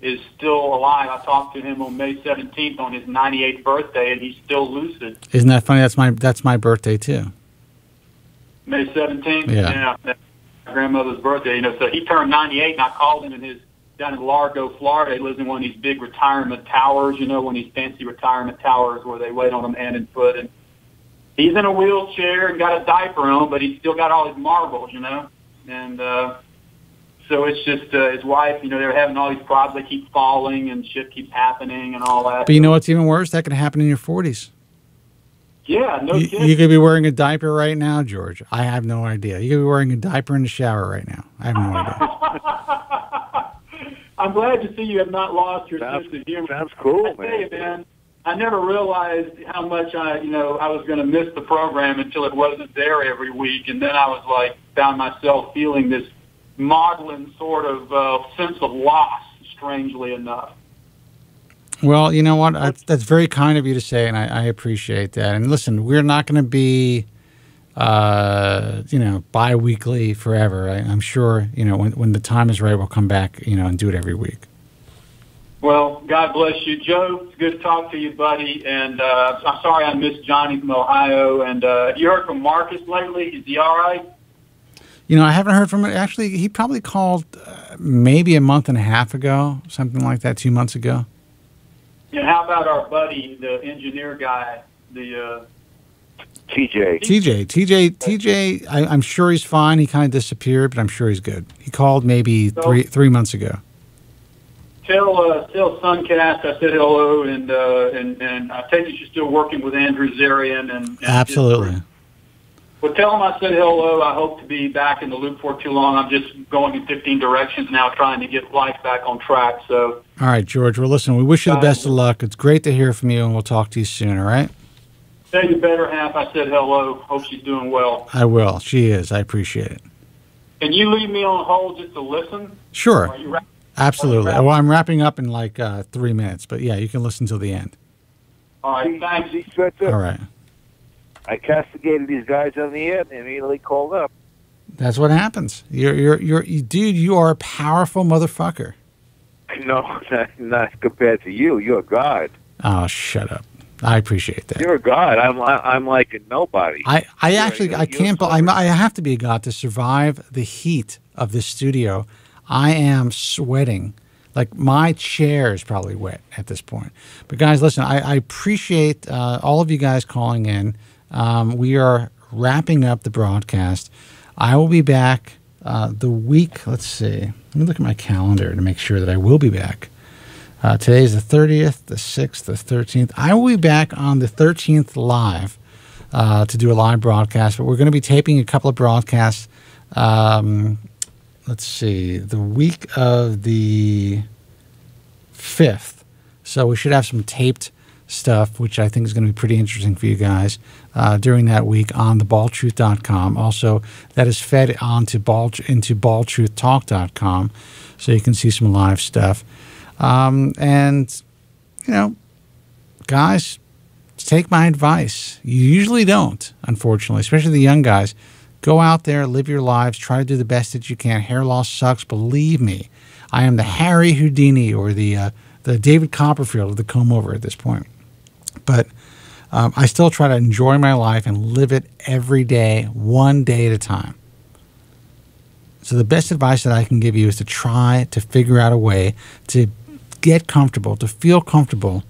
is still alive. I talked to him on May 17th on his 98th birthday, and he's still lucid. Isn't that funny? That's my birthday too. May 17th? Yeah. That's my grandmother's birthday. So he turned 98, and I called him down in Largo, Florida. He lives in one of these big retirement towers, one of these fancy retirement towers where they wait on him hand and foot. And he's in a wheelchair and got a diaper on, but he's still got all his marbles, And so it's just his wife, they're having all these problems. They keep falling and shit keeps happening and all that. But you know what's even worse? That could happen in your 40s. Yeah, no kidding. You could be wearing a diaper right now, George. I have no idea. You could be wearing a diaper in the shower right now. I have no idea. I'm glad to see you have not lost your sense of humor. Sounds cool, I tell you, man. I never realized how much I was going to miss the program until it wasn't there every week, and then I was found myself feeling this maudlin sort of sense of loss, strangely enough. Well, you know what? That's very kind of you to say, and I appreciate that. And listen, we're not going to be, bi-weekly forever. I'm sure, when the time is right, we'll come back, and do it every week. Well, God bless you, Joe. It's good to talk to you, buddy. And I'm sorry I missed Johnny from Ohio. And you heard from Marcus lately? Is he all right? I haven't heard from him. Actually, he probably called maybe a month and a half ago, something like that, 2 months ago. Yeah, how about our buddy, the engineer guy, the TJ, I'm sure he's fine. He kind of disappeared, but I'm sure he's good. He called maybe three months ago. Tell Suncast I said hello, and I take it you're still working with Andrew Zarian. And Absolutely. Well, tell him I said hello. I hope to be back in the loop for too long. I'm just going in 15 directions now, trying to get life back on track. So. All right, George. Well, listen, we wish you the best of luck. It's great to hear from you, and we'll talk to you soon, all right? Tell your better half I said hello. Hope she's doing well. I will. She is. I appreciate it. Can you leave me on hold just to listen? Sure. Absolutely. Well, I'm wrapping up in 3 minutes, but yeah, you can listen till the end. All right, thanks. All right. I castigated these guys on the air and they immediately called up. That's what happens. Dude, you are a powerful motherfucker. No, not compared to you. You're God. Oh, shut up. I appreciate that. You're a God. I'm like a nobody. I have to be a God to survive the heat of this studio. I am sweating. Like, my chair is probably wet at this point. But, guys, listen, I appreciate all of you guys calling in. We are wrapping up the broadcast. I will be back the week. Let's see. Let me look at my calendar to make sure that I will be back. Today is the 30th, the 6th, the 13th. I will be back on the 13th live to do a live broadcast. But we're going to be taping a couple of broadcasts. Let's see. The week of the 5th. So we should have some taped stuff, which I think is going to be pretty interesting for you guys during that week on thebaldtruth.com. Also, that is fed into baldtruthtalk.com, so you can see some live stuff. And, guys, take my advice. You usually don't, unfortunately, especially the young guys. Go out there, live your lives, try to do the best that you can. Hair loss sucks, believe me. I am the Harry Houdini or the David Copperfield of the comb over at this point. But I still try to enjoy my life and live it every day, one day at a time. So the best advice that I can give you is to try to figure out a way to get comfortable, to feel comfortable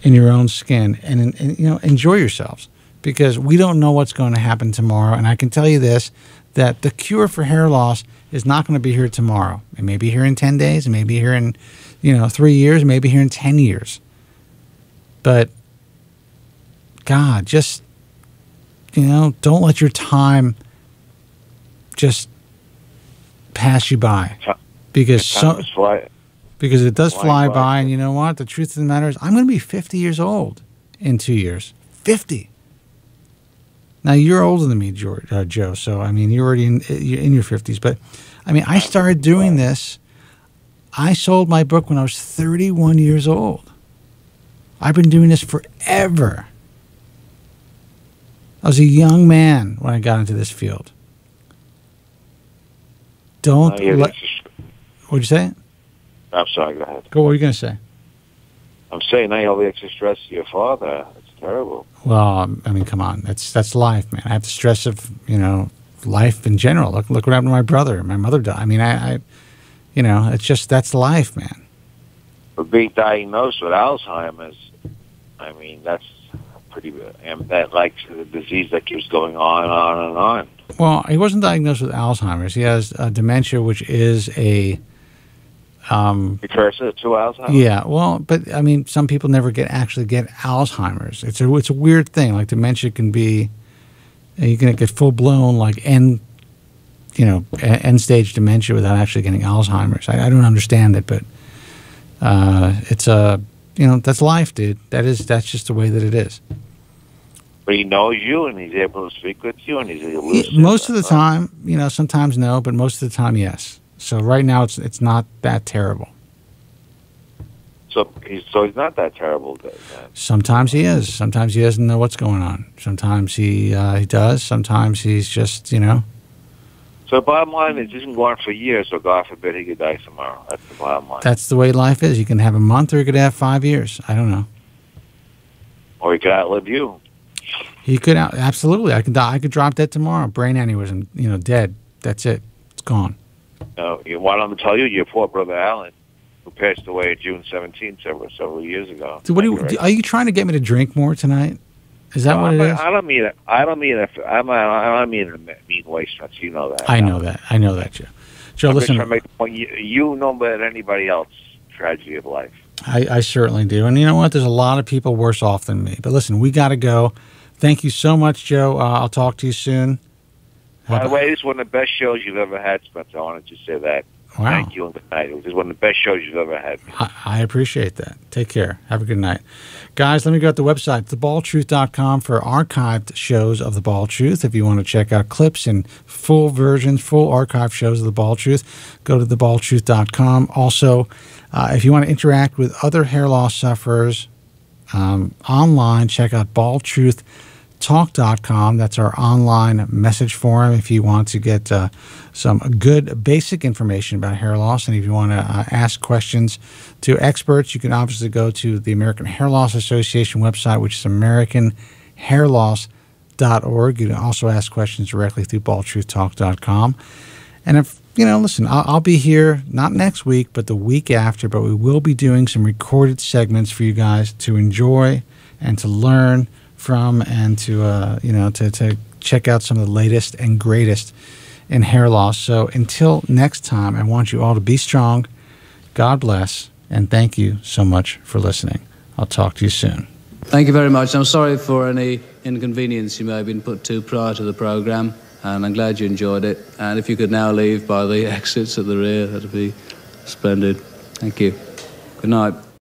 in your own skin, and enjoy yourselves, because we don't know what's going to happen tomorrow. And I can tell you this, that the cure for hair loss is not going to be here tomorrow. It may be here in 10 days, it may be here in 3 years, maybe here in 10 years. But God, just don't let your time just pass you by, because it does fly by. And you know what? The truth of the matter is, I'm going to be 50 years old in 2 years. 50. Now you're older than me, Joe. So I mean, you're already in your 50s. But I mean, I started doing this. I sold my book when I was 31 years old. I've been doing this forever. I was a young man when I got into this field. What'd you say? I'm sorry, go ahead. What were you going to say? I'm saying now you have the extra stress of your father. It's terrible. Well, I mean, come on. That's life, man. I have the stress of, life in general. Look what happened to my brother. My mother died. I mean, it's just, that's life, man. But being diagnosed with Alzheimer's, I mean, that's pretty good. And that, like, the disease that keeps going on and on. Well, he wasn't diagnosed with Alzheimer's. He has dementia, which is a... precursor to Alzheimer's? Yeah, well, but, I mean, some people never actually get Alzheimer's. It's a weird thing. Like, dementia can be... You can get full-blown, like, end-stage dementia without actually getting Alzheimer's. I don't understand it, but it's that's life, dude. That's just the way that it is. But he knows you, and he's able to speak with you, and he's elusive. Most of the time, sometimes no, but most of the time, yes. So right now, it's not that terrible. So he's not that terrible, then? Sometimes he is. Sometimes he doesn't know what's going on. Sometimes he does. Sometimes he's just, So bottom line is, he can go on for years, so God forbid he could die tomorrow. That's the bottom line. That's the way life is. You can have a month, or you could have 5 years. I don't know. Or he could outlive you. He could absolutely. I could die. I could drop dead tomorrow. Brain aneurysm. Dead. That's it. It's gone. No, why don't I tell you? Your poor brother Alan, who passed away June 17th, several years ago. Dude, are you trying to get me to drink more tonight? Is that what it is? I don't mean it. I don't mean it in a mean way, Stretch. You know that. I know that, Joe. Joe, listen. Just trying to make the point. You know better than anybody else tragedy of life. I certainly do. And you know what? There's a lot of people worse off than me. But listen, we got to go. Thank you so much, Joe. I'll talk to you soon. By the way, this is one of the best shows you've ever had, Spencer. I wanted to say that. Wow. Thank you and good night. It was one of the best shows you've ever had. I appreciate that. Take care. Have a good night. Guys, let me go to the website, thebaldtruth.com, for archived shows of The Bald Truth. If you want to check out clips and full versions, full archive shows of The Bald Truth, go to thebaldtruth.com. Also, if you want to interact with other hair loss sufferers online, check out baldtruthtalk.com. That's our online message forum if you want to get some good basic information about hair loss. And if you want to ask questions to experts, you can obviously go to the American Hair Loss Association website, which is americanhairloss.org. You can also ask questions directly through baldtruthtalk.com. And if, listen, I'll be here not next week, but the week after, but we will be doing some recorded segments for you guys to enjoy and to learn from, and to to check out some of the latest and greatest in hair loss. So until next time, I want you all to be strong. God bless, and thank you so much for listening. I'll talk to you soon. Thank you very much. I'm sorry for any inconvenience you may have been put to prior to the program, and I'm glad you enjoyed it. And if you could now leave by the exits at the rear, that'd be splendid. Thank you. Good night.